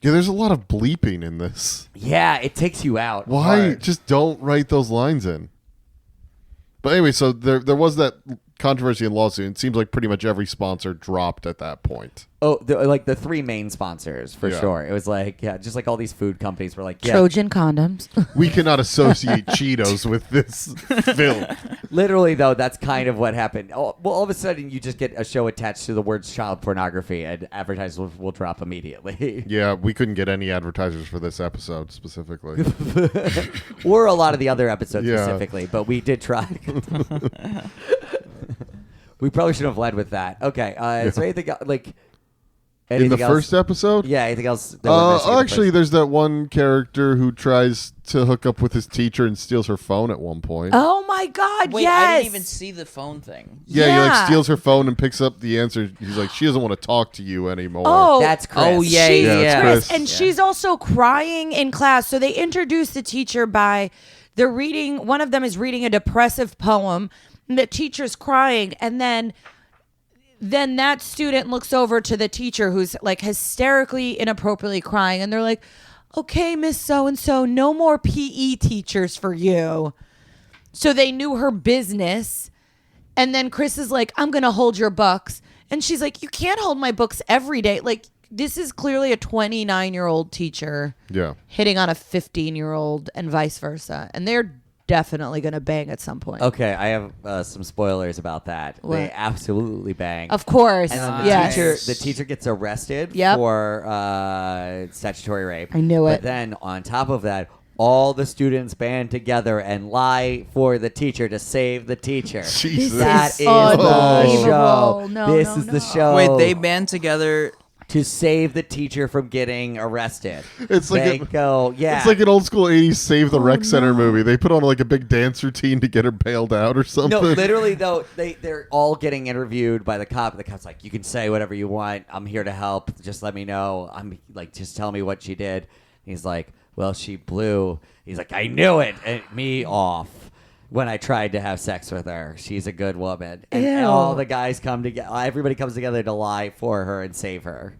Yeah, there's a lot of bleeping in this. Yeah, it takes you out. Why? hard. Just don't write those lines in. But anyway, so there was that controversy and lawsuit. It seems like pretty much every sponsor dropped at that point. Oh, like the three main sponsors for Yeah. sure. It was like, yeah, just like all these food companies were like, yeah, Trojan condoms. We cannot associate Cheetos with this film. Literally, though, that's kind of what happened. Well, all of a sudden, you just get a show attached to the words child pornography, and advertisers will drop immediately. Yeah, we couldn't get any advertisers for this episode specifically. Or a lot of the other episodes Yeah. specifically, but we did try. We probably should have led with that. Okay, is there anything like... In the anything else? first episode? Yeah, anything else? That we're missing in the Actually, first- there's that one character who tries to hook up with his teacher and steals her phone at one point. Oh my God! Wait, yes. I didn't even see the phone thing. Yeah, he like Yeah. steals her phone and picks up the answer. He's like, she doesn't want to talk to you anymore. Oh, That's Chris. Oh, yeah, She's yeah. Chris, Chris. and she's also crying in class. So they introduce the teacher by they're reading. One of them is reading a depressive poem. And the teacher's crying, and then that student looks over to the teacher who's like hysterically, inappropriately crying, and they're like, "Okay, Miss So and So, no more PE teachers for you." So they knew her business. And then Chris is like, "I'm going to hold your books." And she's like, "You can't hold my books every day." Like, this is clearly a 29-year-old teacher Yeah. hitting on a 15-year-old and vice versa. And they're definitely going to bang at some point. Okay, I have some spoilers about that. They What? absolutely bang. Of course. And then Yes. the teacher gets arrested Yep. for statutory rape. I knew it. But then on top of that, all the students band together and lie for the teacher to save the teacher. Jesus. That is the unbelievable. show. No, this no, is no. the show. Wait, they band together. to save the teacher from getting arrested. It's like they a- go, yeah. It's like an old school 80s Save the Rec Center no. movie. They put on like a big dance routine to get her bailed out or something. No, literally though, they're all getting interviewed by the cop. The cop's like, "You can say whatever you want. I'm here to help. Just let me know. I'm like, just tell me what she did." He's like, "Well, she blew." He's like, "I knew it. And me off when I tried to have sex with her. She's a good woman." And Ew. all the guys come together. Everybody comes together to lie for her and save her.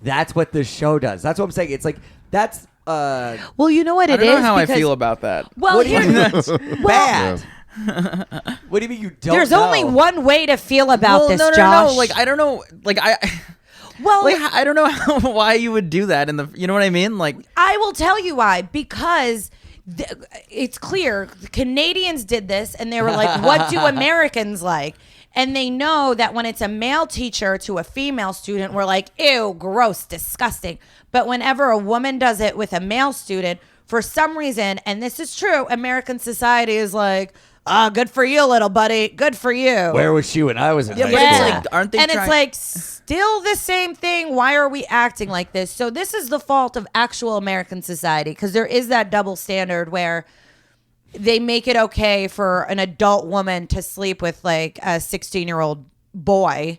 That's what this show does. That's what I'm saying. It's like that's Well, you know what I it don't is? know how I because- feel about that. Well, what do you here, mean? Bad. What do you mean you don't? there's know? only one way to feel about Well, this, no, Josh. no. Like I don't know. Like I. well, Like I don't know why you would do that in the. You know what I mean? Like I will tell you why. Because it's clear the Canadians did this, and they were like, "What do Americans like?" And they know that when it's a male teacher to a female student, we're like, "Ew, gross, disgusting." But whenever a woman does it with a male student, for some reason, and this is true, American society is like, "Ah, good for you, little buddy. Good for you." Where was she when I was in Yeah, high but school? it's like, aren't they and trying- it's like still the same thing. Why are we acting like this? So this is the fault of actual American society, because there is that double standard where they make it okay for an adult woman to sleep with like a 16-year-old boy.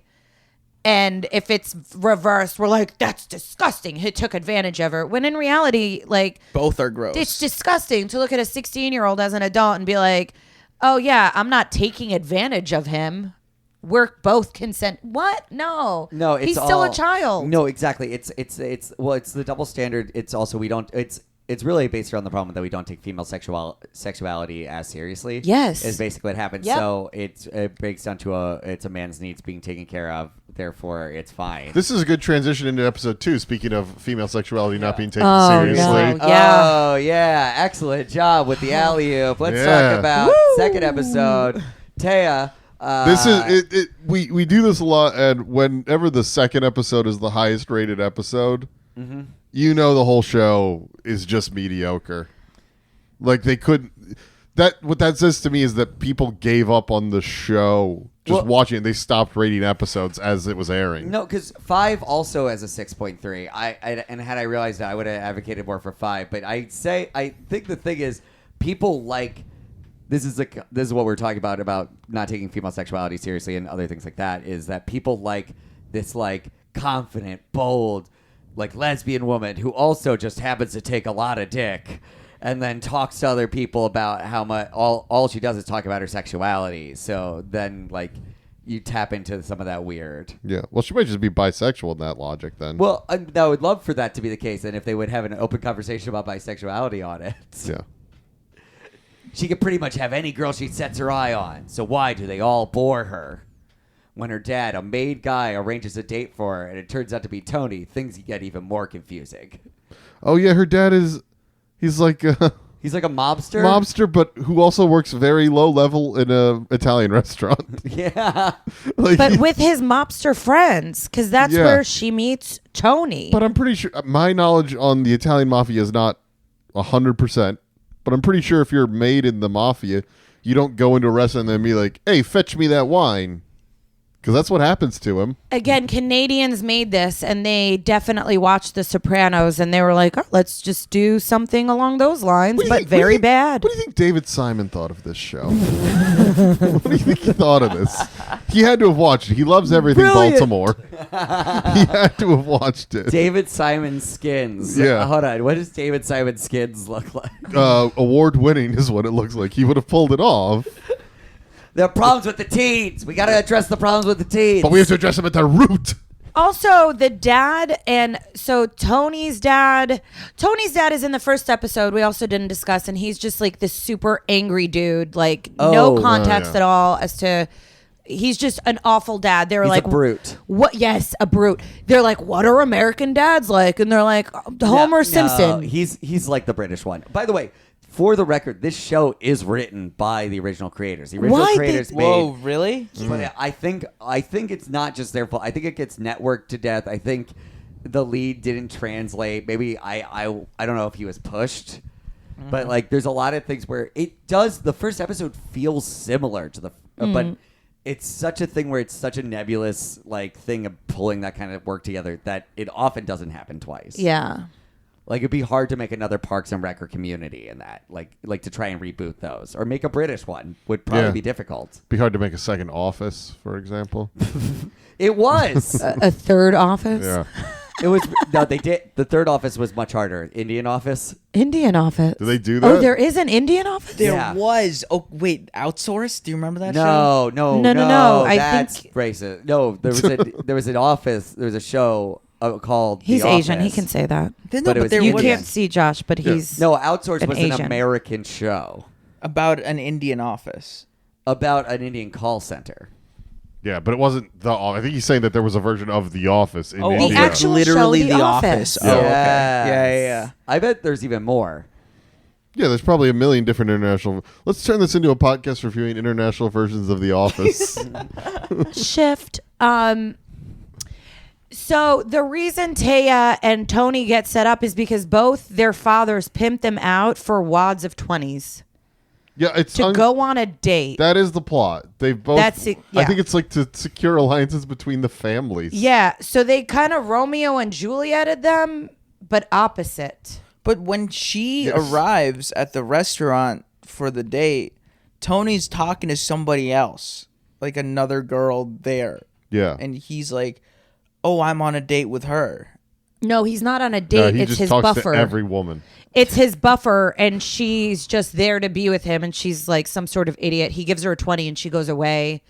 And if it's reversed, we're like, "That's disgusting. He took advantage of her." When in reality, like, both are gross. it's disgusting to look at a 16-year-old as an adult and be like, "Oh yeah, I'm not taking advantage of him. We're both consent." What? No. No, it's he's still all- a child. No, exactly. It's the double standard. It's also we don't. It's really based around the problem that we don't take female sexuality as seriously. Yes. Is basically what happens. Yep. So it breaks down to it's a man's needs being taken care of. Therefore, it's fine. This is a good transition into episode 2. Speaking of female sexuality not being taken Oh, seriously. no. Yeah. Oh yeah, excellent job with the alley oop. Let's Yeah. talk about second episode. Taya. This is we do this a lot, and whenever the second episode is the highest rated episode, you know the whole show is just mediocre. Like they couldn't. What that says to me is that people gave up on the show just Well- watching it. They stopped rating episodes as it was airing. No, because 5 also has a 6.3. And had I realized that, I would have advocated more for 5. But I think the thing is, people like this is what we're talking about not taking female sexuality seriously and other things like that. Is that people like this like confident, bold, like lesbian woman who also just happens to take a lot of dick. And then talks to other people about how much all she does is talk about her sexuality. So then, like, you tap into some of that weird. Yeah. Well, she might just be bisexual in that logic then. Well, I would love for that to be the case, and if they would have an open conversation about bisexuality on it. yeah. She could pretty much have any girl she sets her eye on. So why do they all bore her? When her dad, a made guy, arranges a date for her, and it turns out to be Tony, things get even more confusing. Oh yeah, her dad is. He's like He's like a mobster. Mobster, but who also works very low level in a Italian restaurant. Yeah. Like, But with his mobster friends, because that's Yeah. where she meets Tony. but I'm pretty sure my knowledge on the Italian mafia is not 100%. But I'm pretty sure if you're made in the mafia, you don't go into a restaurant and then be like, "Hey, fetch me that wine," because that's what happens to him. Again, Canadians made this, and they definitely watched The Sopranos, and they were like, oh, let's just do something along those lines, What do you but think- what do you very think- bad. What do you think David Simon thought of this show? What do you think he thought of this? He had to have watched it. He loves everything Brilliant. Baltimore. He had to have watched it. David Simon Skins. Yeah. Hold on. What does David Simon Skins look like? Award winning is what it looks like. He would have pulled it off, There are problems with the teens. We got to address the problems with the teens. but we have to address them at the root. Also, the dad, and so Tony's dad is in the first episode. We also didn't discuss, and he's just like this super angry dude, like no Oh. context yeah. at all as to. He's just an awful dad. They were He's like a brute. What? Yes, a brute. They're like, what are American dads like? And they're like, Homer No, Simpson. he's like the British one. By the way, for the record, this show is written by the original creators. The original Why creators did- made. Whoa, really? But I think it's not just their fault. I think it gets networked to death. I think the lead didn't translate. Maybe I don't know if he was pushed. But like there's a lot of things where it does the first episode feels similar to the but it's such a thing where it's such a nebulous like thing of pulling that kind of work together that it often doesn't happen twice. Yeah. Like it'd be hard to make another Parks and Rec or Community in that. Like to try and reboot those or make a British one would probably Yeah. be difficult. Be hard to make a second Office, for example. It was. A third office. Yeah. It was no, they did. The third office was much harder. Indian office. Indian office. Do they do that? Oh, there is an Indian office? There Yeah. was. Oh, wait, Outsourced? Do you remember that show? No. No. I That's think- racist. No, there was an office. There was a show called. He's The Asian. He Office. can say that. No, But it but was there You was can't see Josh, but he's No, Outsourced an was Asian. an American show about an Indian office. about an Indian call center. Yeah, but it wasn't the. I think he's saying that there was a version of The Office in Oh, India. The actual literally show, The The Office. Oh, okay. Yeah. I bet there's even more. Yeah, there's probably a million different international. Let's turn this into a podcast reviewing international versions of The Office. shift. So the reason Taya and Tony get set up is because both their fathers pimped them out for wads of 20s Yeah, it's to go on a date. That is the plot. They both. That's it, I yeah. think it's like to secure alliances between the families. Yeah, so they kind of Romeo and Julieted them, but opposite. But when she Yes. arrives at the restaurant for the date, Tony's talking to somebody else, like another girl there. Yeah. And he's like, "Oh, I'm on a date with her." No, he's not on a No, date. he It's just his talks buffer. to every woman. It's his buffer, and she's just there to be with him, and she's like some sort of idiot. He gives her a 20, and she goes away.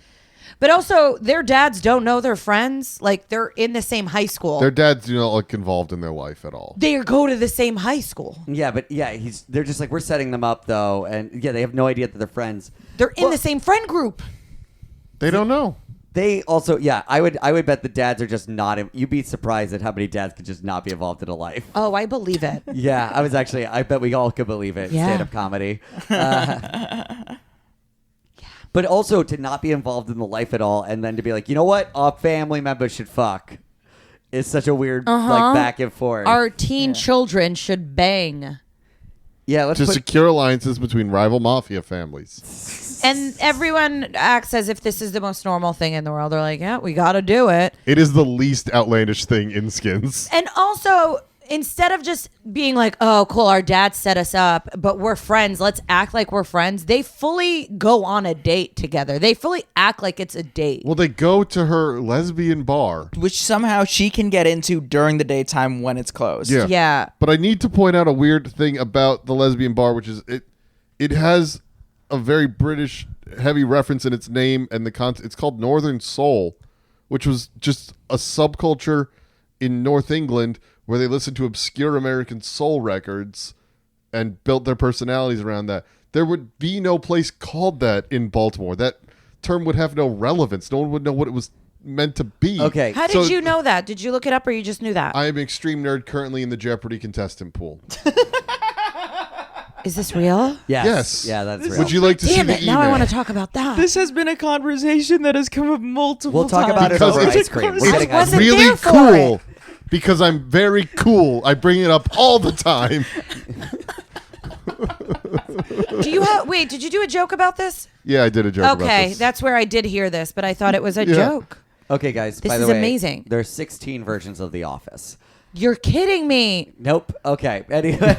But also, their dads don't know their friends. Like, they're in the same high school. Their dads do not look involved in their life at all. They go to the same high school. Yeah, but yeah, they're just like we're setting them up though, and yeah, they have no idea that they're friends. They're in the same friend group. They don't know. They also, yeah, I would bet the dads are just not. You'd be surprised at how many dads could just not be involved in a life. Oh, I believe it. Yeah, I bet we all could believe it. Yeah. Stand-up comedy. But also to not be involved in the life at all, and then to be like, you know what, a family member should fuck. It's such a weird like back and forth. Our teen children should bang. yeah, let's To put, secure alliances between rival mafia families. And everyone acts as if this is the most normal thing in the world. They're like, yeah, we got to do it. It is the least outlandish thing in Skins. And also, instead of just being like, oh, cool, our dad set us up, but we're friends, let's act like we're friends, they fully go on a date together. They fully act like it's a date. Well, they go to her lesbian bar. Which somehow she can get into during the daytime when it's closed. Yeah. Yeah. But I need to point out a weird thing about the lesbian bar, which is it has a very British heavy reference in its name and it's called Northern Soul, which was just a subculture in North England where they listened to obscure American soul records and built their personalities around that. There would be no place called that in Baltimore. That term would have no relevance. No one would know what it was meant to be. Okay. How So did you know that? Did you look it up or you just knew that? I am an extreme nerd currently in the Jeopardy contestant pool. Is this real? Yes. Yeah, that's real. Would you like to see Damn the it! email? Now I want to talk about that. This has been a conversation that has come up multiple We'll talk times. about it Because over it's- ice cream. We're I getting ice wasn't cream. really there for cool. it. Because I'm very cool. I bring it up all the time. Wait, did you do a joke about this? Yeah, I did a joke about Okay, this. that's where I did hear this, but I thought it was a Yeah. joke. Okay, guys. This by the is way, amazing. There's 16 versions of The Office. You're kidding me. Nope. Okay. Anyway.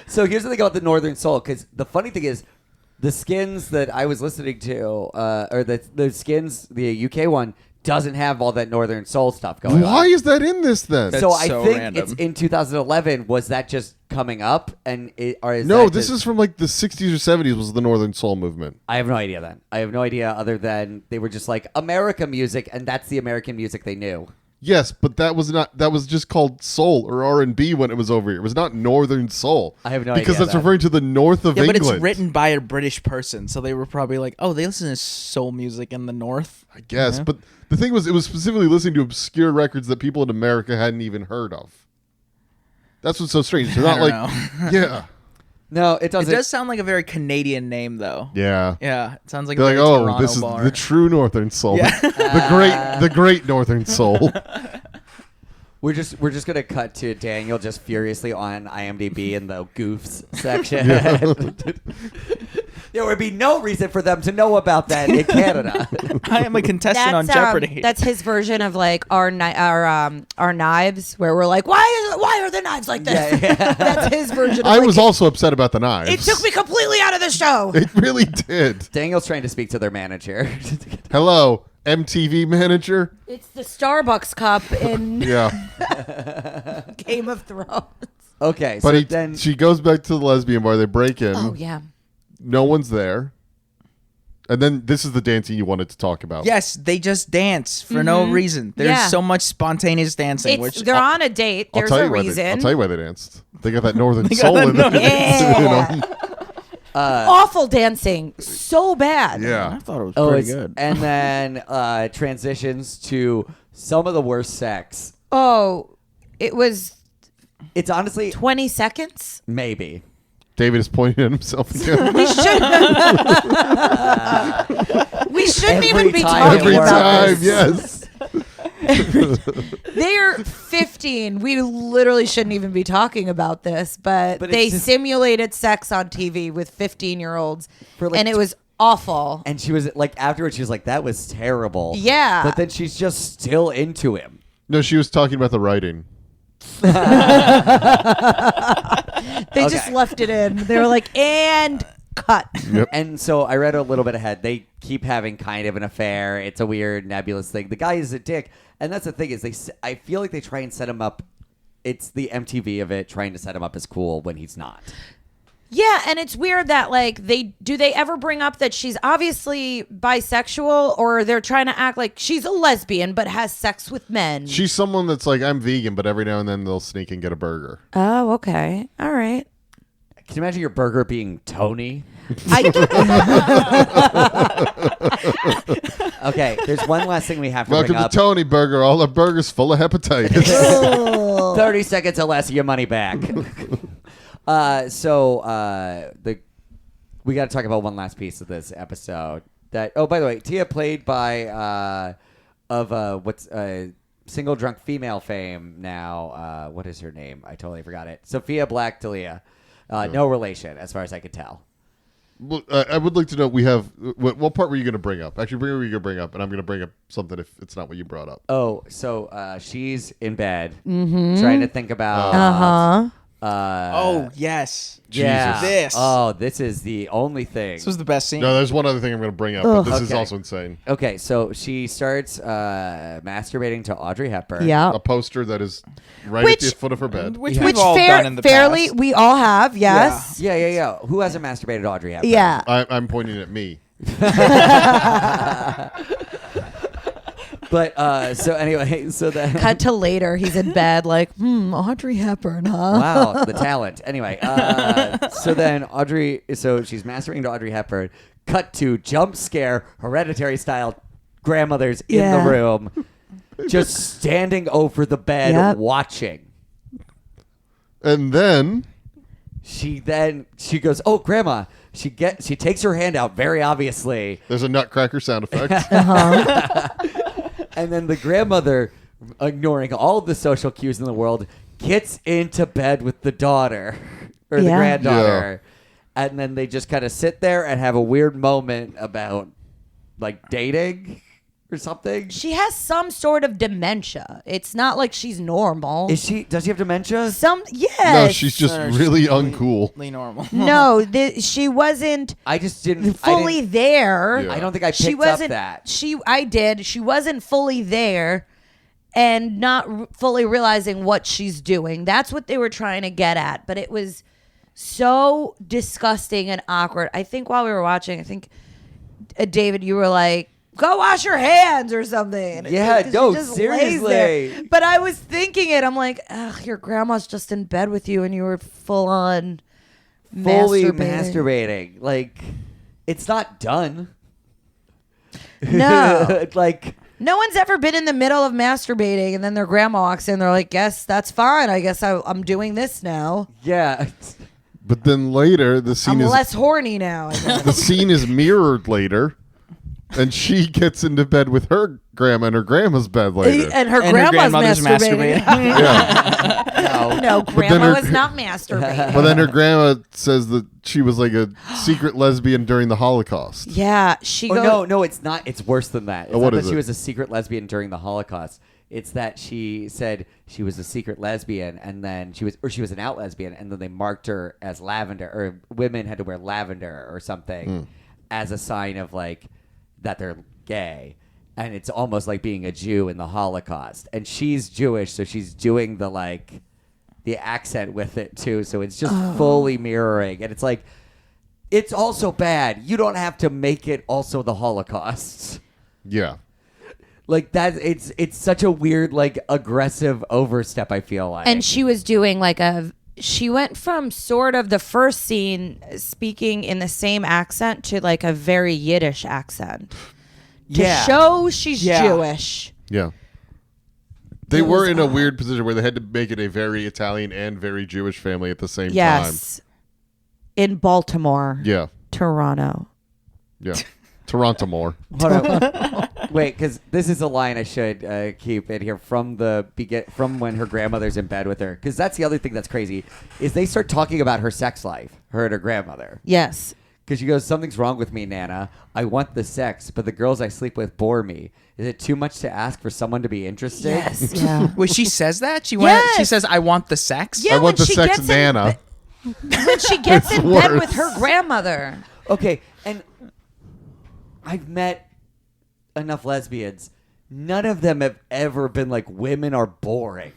So here's the thing about the Northern Soul, because the funny thing is, the Skins that I was listening to, or the Skins, the UK one, doesn't have all that Northern Soul stuff going on. Why is that in this then? That's So I so think random. it's in 2011. Was that just coming up? Or is No, that this just- is from like the 60s or 70s was the Northern Soul movement. I have no idea then. I have no idea other than they were just like America music, and that's the American music they knew. Yes, but that was just called soul or R&B when it was over here. It was not Northern Soul. I have no because idea that's then. referring to the north of Yeah, but England. it's written by a British person, so they were probably like, "Oh, they listen to soul music in the North." I guess, Yeah. but the thing was, it was specifically listening to obscure records that people in America hadn't even heard of. That's what's so strange. They're not I like, don't yeah, No, it It doesn't. does sound like a very Canadian name, though. yeah. Yeah, it sounds like They're a like, very oh, Toronto this is bar. the true Northern Soul, Yeah. the great Northern Soul. We're just gonna cut to Daniel just furiously on IMDb in the goofs section. There would be no reason for them to know about that in Canada. I am a contestant on Jeopardy. That's his version of like our knives, where we're like, why are the knives like this? Yeah, yeah. That's his version. Of I like, was also upset about the knives. It took me completely out of the show. It really did. Daniel's trying to speak to their manager. Hello, MTV manager. It's the Starbucks cup in Yeah, Game of Thrones. Okay, but so then she goes back to the lesbian bar. They break in. Oh yeah. No one's there. And then this is the dancing you wanted to talk about. Yes, they just dance for no reason. There's Yeah. so much spontaneous dancing. They're on a date. I'll There's tell a you why reason. I'll tell you why they danced. They got that Northern got Soul that in them. Yeah. Awful dancing. So bad. Yeah. I thought it was oh, pretty it's- good. and then transitions to some of the worst sex. Oh, it was It's honestly 20 seconds. maybe. David is pointing at himself again. We shouldn't even Every be time talking Every Every about time, this. yes. They're 15. We literally shouldn't even be talking about this, but But they it's just- simulated sex on TV with 15-year-olds, For like and it was awful. And she was like, afterwards, she was like, that was terrible. Yeah. But then she's just still into him. No, she was talking about the writing. They just Okay. left it in. They were like, and cut. Yep. And so I read a little bit ahead. They keep having kind of an affair. It's a weird, nebulous thing. The guy is a dick. And that's the thing is, I feel like they try and set him up. It's the MTV of it, trying to set him up as cool when he's not. Yeah, and it's weird that like they ever bring up that she's obviously bisexual, or they're trying to act like she's a lesbian but has sex with men. She's someone that's like, I'm vegan, but every now and then they'll sneak and get a burger. Oh, okay. All right. Can you imagine your burger being Tony? Okay, there's one last thing we have to Welcome bring to up. Tony Burger. All our burgers full of hepatitis. 30 seconds or less, your money back. We got to talk about one last piece of this episode. That by the way, Tia played by single drunk female fame now. What is her name? I totally forgot it. Sophia Black D'Elia. No relation, as far as I could tell. Well, I would like to know, we have, what part were you going to bring up? Actually, bring what you're going to bring up, and I'm going to bring up something if it's not what you brought up. Oh, so she's in bed trying to think about. Uh-huh. Oh yes, Yeah. Jesus. This. Oh, this is the only thing. This was the best scene. No, there's one other thing I'm going to bring up, but this is Okay. also insane. Okay, so she starts masturbating to Audrey Hepburn. Yeah. A poster that is right at the Which- foot of her bed. Which Yeah. we've all done in the fairly past. we all have. Yes. Yeah. Who hasn't masturbated to Audrey Hepburn? Yeah. I'm pointing at me. But so anyway, so then Cut to later. He's in bed, like, Audrey Hepburn, huh? wow, the talent. Anyway, so then so she's masturbating to Audrey Hepburn. Cut to jump scare, Hereditary style, grandmother's in Yeah. the room, just standing over the bed Yep. watching. And then she goes, "Oh, Grandma." She takes her hand out very obviously. There's a nutcracker sound effect. And then the grandmother, ignoring all the social cues in the world, gets into bed with the daughter or the granddaughter. And then they just kind of sit there and have a weird moment about like dating or something. She has some sort of dementia. It's not like she's normal. Does she have dementia? Yes. No, she's just really uncool. Normal. No, she wasn't I just didn't fully there. Yeah. I don't think I picked She wasn't. up that. I did. She wasn't fully there, and not fully realizing what she's doing. That's what they were trying to get at. But it was so disgusting and awkward. I think while we were watching, David, you were like, "Go wash your hands" or something. And Yeah, she no, just lays there. seriously. But I was thinking it. I'm like, ugh, your grandma's just in bed with you, and you were fully masturbating. Like, it's not done. No. Like, No one's ever been in the middle of masturbating, and then their grandma walks in. They're like, "Yes, that's fine. I guess I'm doing this now. yeah. But then later, the I'm scene is less horny now." I guess. the scene is mirrored later, and she gets into bed with her grandma in her grandma's bed later. And her And her grandma's grandmother's masturbating. Yeah. No, then grandma her- was not masturbating. But then her grandma says that she was like a secret lesbian during the Holocaust. Yeah, she Oh, goes. no, it's not. It's worse than that. It's Oh, what not is that she it? was a secret lesbian during the Holocaust. It's that she said she was a secret lesbian, and then she was an out lesbian, and then they marked her as lavender, or women had to wear lavender or something as a sign of like that they're gay. And it's almost like being a Jew in the Holocaust. And she's Jewish, so she's doing the accent with it too. So it's just fully mirroring. And it's like, it's also bad. You don't have to make it also the Holocaust. Yeah. Like that, it's such a weird, like, aggressive overstep, I feel like. And she was doing she went from sort of the first scene speaking in the same accent to like a very Yiddish accent. To show she's Jewish. Yeah. They were in a weird position where they had to make it a very Italian and very Jewish family at the same Yes. In Baltimore. time. Yeah. Toronto. Yeah. Toronto more. Hold on. Wait, because this is a line I should keep in here from from when her grandmother's in bed with her. Because that's the other thing that's crazy is they start talking about her sex life, her and her grandmother. Yes. Because she goes, "Something's wrong with me, Nana. I want the sex, but the girls I sleep with bore me. Is it too much to ask for someone to be interested?" Yes. Yeah. Wait, she says that? She Yes. says, "I want the sex." Yeah, I want when the she sex gets Nana. When she gets It's in bed worse. with her grandmother. Okay, and I've met enough lesbians. None of them have ever been like, women are boring.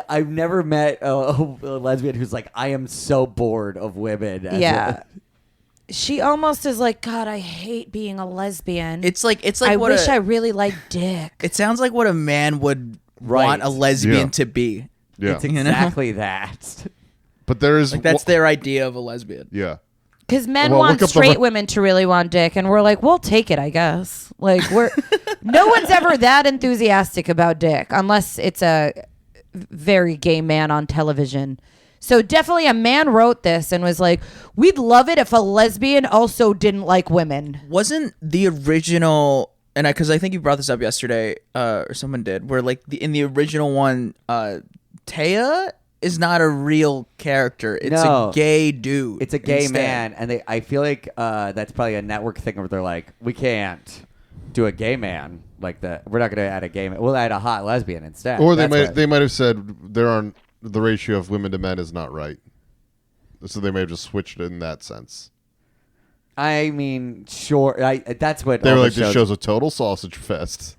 I've never met a lesbian who's like, I am so bored of women. Yeah. She almost is like, God, I hate being a lesbian. It's like I what wish I really liked dick. It sounds like what a man would want a lesbian Yeah. to be. Yeah. It's exactly that. But there is Like that's their idea of a lesbian. yeah. Because men Well, want look up the straight re- women to really want dick, and we're like, we'll take it, I guess. Like no one's ever that enthusiastic about dick, unless it's a very gay man on television. So definitely a man wrote this and was like, we'd love it if a lesbian also didn't like women. Wasn't the original, and because I think you brought this up yesterday, or someone did, where like in the original one, Taya is not a real character. It's No. a gay dude. It's a gay instead. man, and I feel like that's probably a network thing where they're like, we can't do a gay man like that. We're not going to add a gay man. We'll add a hot lesbian instead. Or they That's what- might have said the ratio of women to men is not right. So they may have just switched it in that sense. I mean, sure. That's what They all were the like, this show's a total sausage fest.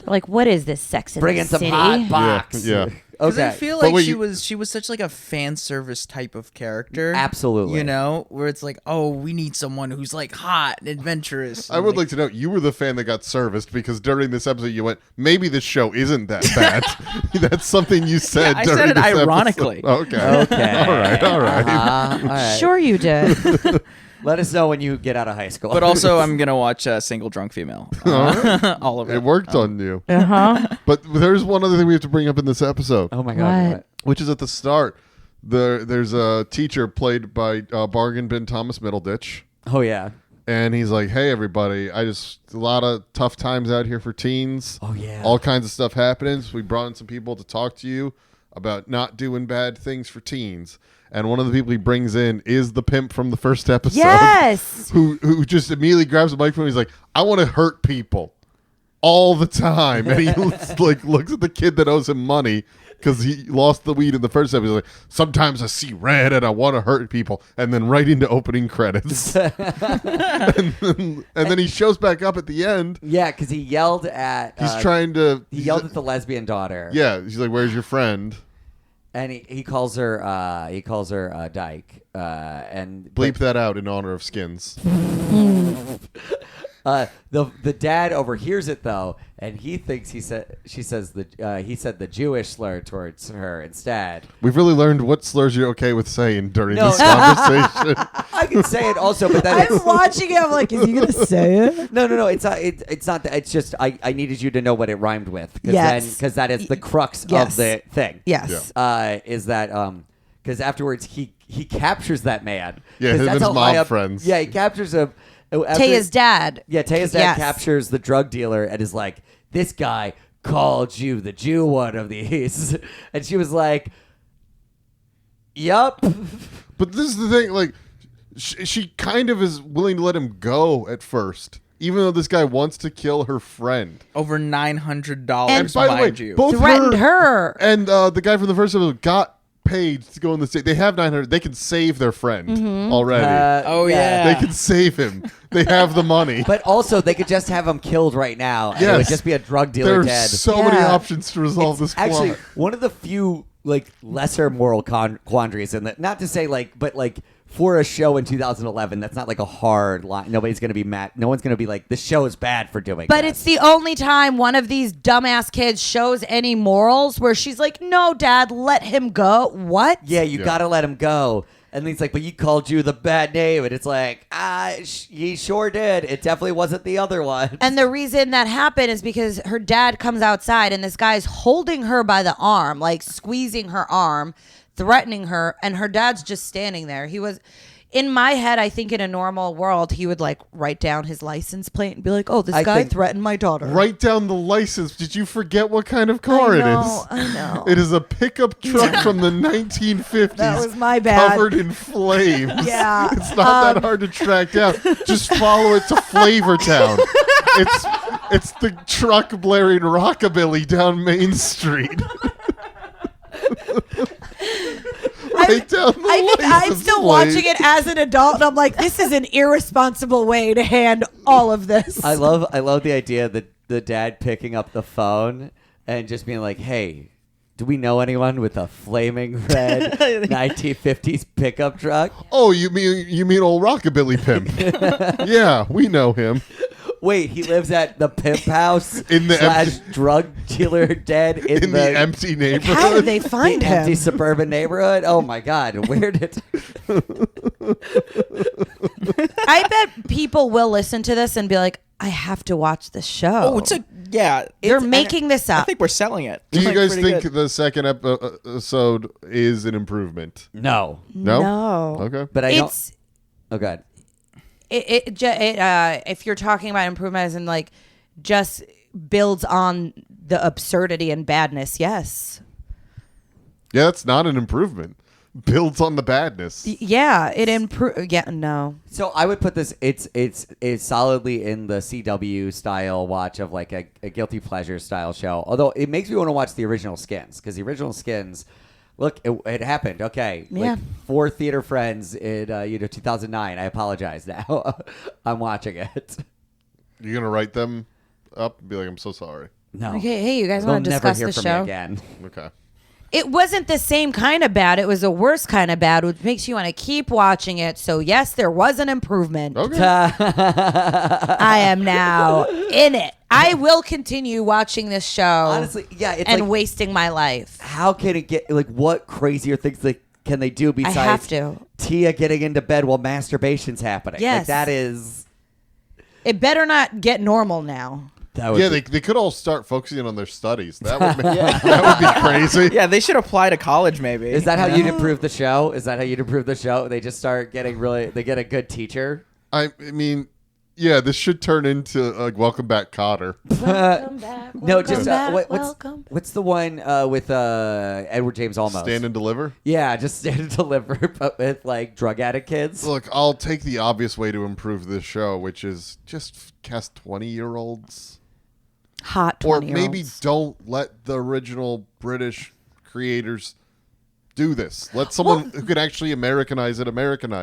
Like, what is this Sex in bring the in some City? hot box. Yeah. Because Okay. I feel But like wait, she was such like a fan service type of character. Absolutely. You know, where it's like, oh, we need someone who's like hot and adventurous. I would like to know, you were the fan that got serviced because during this episode you went, maybe this show isn't that bad. That's something you said Yeah, I during said it this episode. ironically. Okay. Okay. All right. All right. Sure you did. Let us know when you get out of high school. But also, I'm gonna watch Single Drunk Female. All of it. It worked on you. Uh-huh. But there's one other thing we have to bring up in this episode, oh my god. What? which is at the start. there's a teacher played by Bargain Bin Thomas Middleditch. Oh yeah. And he's like, hey, everybody, a lot of tough times out here for teens. Oh, yeah. All kinds of stuff happening. So we brought in some people to talk to you about not doing bad things for teens. And one of the people he brings in is the pimp from the first episode. Yes. Who just immediately grabs the microphone. He's like, I want to hurt people all the time. And he looks at the kid that owes him money because he lost the weed in the first episode. He's like, sometimes I see red and I want to hurt people. And then right into opening credits. and then he shows back up at the end. Yeah, because he yelled at. He's trying to. He yelled at the lesbian daughter. Yeah, he's like, "Where's your friend?" And he calls her Dyke. And Bleep that out in honor of Skins. The dad overhears it though, and he thinks he said the Jewish slur towards her instead. We've really learned what slurs you're okay with saying during No. this conversation. I can say it also, but then I'm watching it. I'm like, is he gonna say it? No. It's not that. It's just I needed you to know what it rhymed with. Yes. Because that is the crux Yes. of the thing. Yes. Is that because afterwards he captures that man. Yeah, 'Cause him that's and his how high mob up- friends. Yeah, he captures him. Taya's dad. Yeah, Taya's dad Yes. captures the drug dealer and is like, this guy called you the Jew one of these. And she was like, yup. But this is the thing, like, she kind of is willing to let him go at first, even though this guy wants to kill her friend. Over $900, And By the way, mind you. both Threatened her. and the guy from the first episode got paid to go in the state. They have 900. They can save their friend already. Oh, yeah. They can save him. They have the money. But also, they could just have him killed right now. And it Yes. would just be a drug dealer There's dead. so many Yeah. options to resolve this plot. Actually, one of the few like lesser moral quandaries in that. Not to say but for a show in 2011, that's not like a hard line. Nobody's gonna be mad. No one's gonna be like, this show is bad for doing. But this. it's the only time one of these dumbass kids shows any morals where she's like, no, dad, let him go. What? yeah, you Yeah. gotta let him go. And he's like, but you called you the bad name, and it's like, he sure did. It definitely wasn't the other one. And the reason that happened is because her dad comes outside and this guy's holding her by the arm, like squeezing her arm, threatening her, and her dad's just standing there. He was, in my head, I think in a normal world, he would like write down his license plate and be like, oh, this I guy think- threatened my daughter. Write down the license. Did you forget what kind of car it is? I know. It is a pickup truck from the 1950s. That was my bad. Covered in flames. Yeah. It's not that hard to track down. Just follow it to Flavortown. It's the truck blaring rockabilly down Main Street. Write down the I think I'm license still plate. watching it as an adult, and I'm like, this is an irresponsible way to hand all of this. I love the idea that the dad picking up the phone and just being like, hey, do we know anyone with a flaming red 1950s pickup truck? Oh, you mean old rockabilly pimp? Yeah, we know him. Wait, he lives at the pimp house In the / drug dealer dead In the empty neighborhood. How did they find the him? empty suburban neighborhood? Oh my God, where did? I bet people will listen to this and be like, I have to watch this show. Oh, yeah. They're it's- making this I up. think we're selling it. Do you Like, guys pretty think good. the second episode is an improvement? No, No? No. Okay. but I don't. It's Oh God. if you're talking about improvement as in like just builds on the absurdity and badness, yes. Yeah, that's not an improvement. Builds on the badness. Yeah, it improve. Yeah, no. So I would put this. It's solidly in the CW style watch of like a guilty pleasure style show. Although it makes me want to watch the original Skins because the original Skins, look, it happened. Okay, Yeah. like 4 theater friends in 2009. I apologize now. I'm watching it. You're going to write them up and be like, I'm so sorry. No. Okay, hey, you guys They'll want to never discuss hear the from show? me again. Okay. It wasn't the same kind of bad. It was a worse kind of bad, which makes you want to keep watching it. So yes, there was an improvement. Okay. I am now in it. I will continue watching this show. Honestly, yeah, it's and like, wasting my life. how can it get like what crazier things can they do besides have to. Tia getting into bed while masturbation's happening? Yes. Like that is. It better not get normal now. That would Yeah, be- they could all start focusing on their studies. That would that would be crazy. Yeah, they should apply to college maybe. Is that how you you'd know? improve the show? Is that how you'd improve the show? They just start getting they get a good teacher. I mean, yeah, this should turn into like Welcome Back, Kotter. Welcome back. No, just welcome. what's the one with Edward James Olmos? Stand and deliver. Yeah, just stand and deliver, but with like drug addict kids. Look, I'll take the obvious way to improve this show, which is just cast 20-year-olds. Hot Or 20-year-olds. maybe don't let the original British creators do this. Let someone who could actually Americanize it.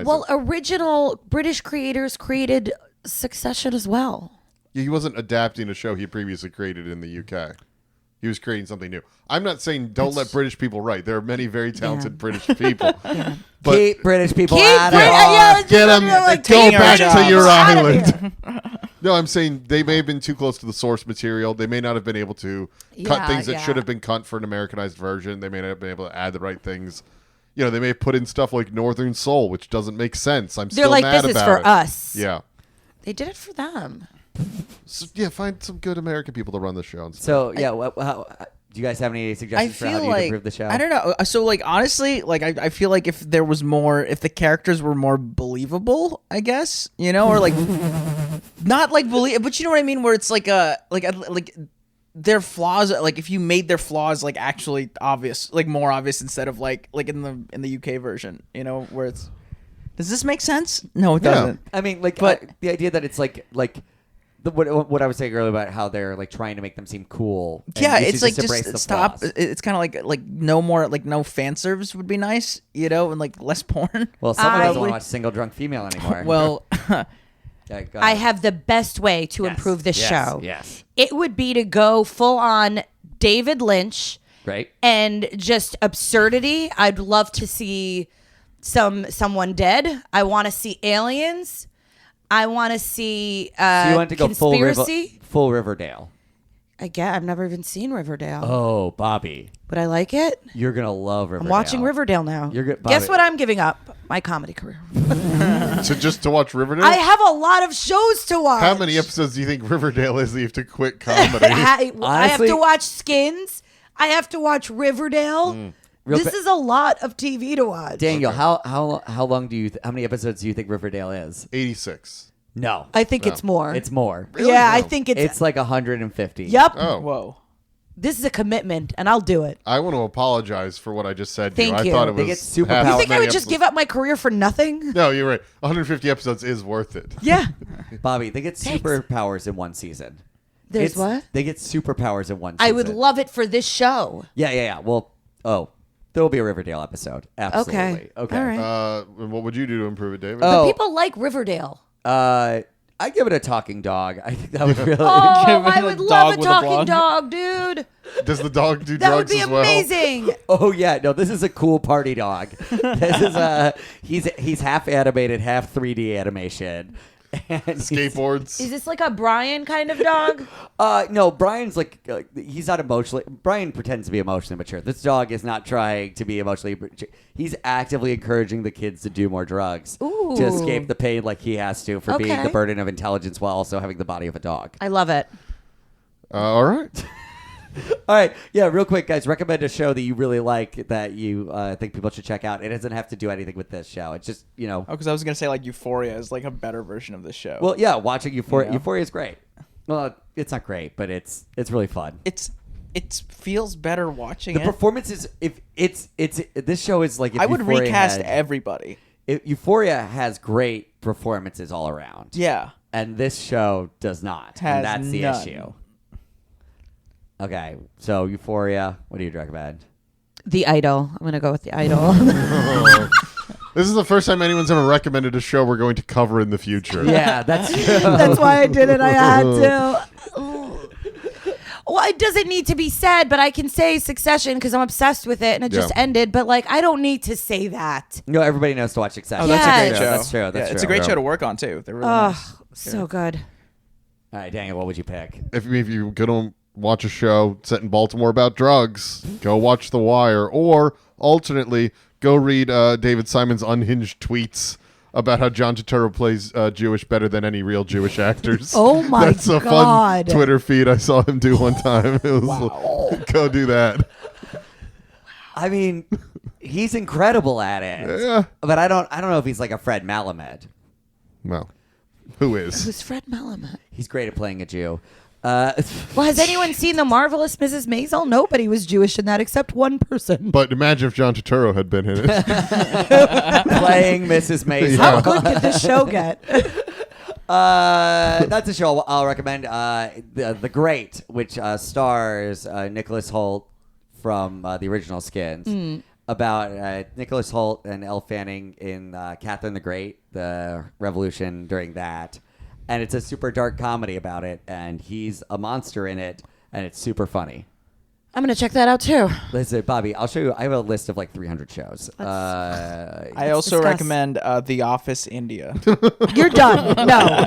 Well, original British creators created Succession as well. Yeah, he wasn't adapting a show he previously created in the UK. He was creating something new. I'm not saying don't let British people write. There are many very talented British people. But Keep British people Keep out of Brit- it. yeah, it's get just them, like, go taking our back to jobs. your Out of island. here. No, I'm saying they may have been too close to the source material. They may not have been able to cut Yeah, things that yeah. should have been cut for an Americanized version. They may not have been able to add the right things. You know, they may have put in stuff like Northern Soul, which doesn't make sense. I'm They're still like, mad this is about for it. us. Yeah. They did it for them. So, yeah, find some good American people to run the show. Instead. So yeah, do you guys have any I suggestions for how feel you like improve the show? I don't know. So like honestly, like I feel like if there was more, if the characters were more believable, I guess, you know, or like not like believe, but you know what I mean, where it's like like their flaws, like if you made their flaws like actually obvious, like more obvious instead of like in the UK version, you know, where it's. Does this make sense? No, it Yeah. doesn't. I mean, like, But- the idea that it's like what I was saying earlier about how they're like trying to make them seem cool. and Yeah, you should it's like embrace the just stop. flaws. It's kind of like no more like no fan service would be nice, you know, and like less porn. Well, someone doesn't I- want to watch Single Drunk Female anymore. Well, Yeah, go I ahead. have the best way to Yes, improve this yes, show. Yes, It would be to go full on David Lynch great. and just absurdity. I'd love to see someone dead. I want to see aliens. I want to see So you want to go conspiracy. full Riverdale. I've never even seen Riverdale, Oh, Bobby, but I like it. you're gonna love I'm Riverdale. watching Riverdale now. You're good- Guess Bobby. what I'm giving up? My comedy career. to watch Riverdale? I have a lot of shows to watch. How many episodes do you think Riverdale is that you have to quit comedy? I have Honestly- to watch Skins. I have to watch Riverdale. Real This quick- is a lot of TV to watch. Daniel, Okay. how long do you how many episodes do you think Riverdale is? 86. No, I think it's more. it's more. Really? Yeah, I No. think it's. It's like 150. Yep. Oh. whoa. This is a commitment, and I'll do it. I want to apologize for what I just said to Thank you. you. I thought it They was get superpowers. half You as think I many would just episodes. give up my career for nothing? No, you're right. 150 episodes is worth it. Yeah. Bobby, they get Thanks. superpowers in one season. There's what? They get superpowers in one season. I would love it for this show. Yeah. Well, there will be a Riverdale episode. Absolutely. Okay. All right. And what would you do to improve it, David? Oh. People like Riverdale. I give it a talking dog. I think that would really. Oh, I a would dog love a with a talking blog. dog, dude. Does the dog do That would drugs be as well? amazing. Oh yeah, no, this is a cool party dog. This is he's half animated, half 3D animation. And Skateboards. Is this like a Brian kind of dog? No, Brian's like he's not emotionally. Brian pretends to be emotionally mature. This dog is not trying to be emotionally mature. He's actively encouraging the kids to do more drugs Ooh. to escape the pain, like he has to for being Okay. the burden of intelligence while also having the body of a dog. I love it. All right. All right, yeah, real quick, guys. Recommend a show that you really like that you think people should check out. It doesn't have to do anything with this show. It's just Oh, because I was gonna say like Euphoria is like a better version of the show. well, yeah, watching Euphoria. Yeah. Euphoria is great. Well, it's not great, but it's really fun. it feels better watching The it. performances, if it's this show is like if I would Euphoria recast had- everybody. Euphoria has great performances all around. Yeah. And this show does not. Has And that's the none. issue. Okay, so Euphoria, what do you recommend? The Idol. I'm going to go with The Idol. This is the first time anyone's ever recommended a show we're going to cover in the future. Yeah, that's true. That's why I did it. I had to. Well, it doesn't need to be said, but I can say Succession because I'm obsessed with it and it just Yeah. ended. But like, I don't need to say that. No, everybody knows to watch Succession. Oh, that's a Yes. great show. That's true. That's It's true. a great Yeah. show to work on too. They're really Oh, nice. so good. All right, Daniel, what would you pick? If you're going to watch a show set in Baltimore about drugs, go watch The Wire. Or, alternately, go read David Simon's unhinged tweets about how John Turturro plays Jewish better than any real Jewish actors. Oh my That's a God. fun Twitter feed I saw him do one time. It was like, go do that. I mean, he's incredible at it. Yeah. But I don't know if he's like a Fred Malamed. Well, who is? Who's Fred Malamet? He's great at playing a Jew. Well, has anyone seen The Marvelous Mrs. Maisel? Nobody was Jewish in that except one person. But imagine if John Turturro had been in it. Playing Mrs. Maisel. How good could this show get? That's a show I'll recommend. The Great, which stars Nicholas Hoult from the original Skins, about Nicholas Hoult and Elle Fanning in Catherine the Great, the revolution during that. And it's a super dark comedy about it, and he's a monster in it, and it's super funny. I'm going to check that out too. Listen, Bobby, I'll show you. I have a list of like 300 shows. I also discuss. recommend The Office India. You're done. No,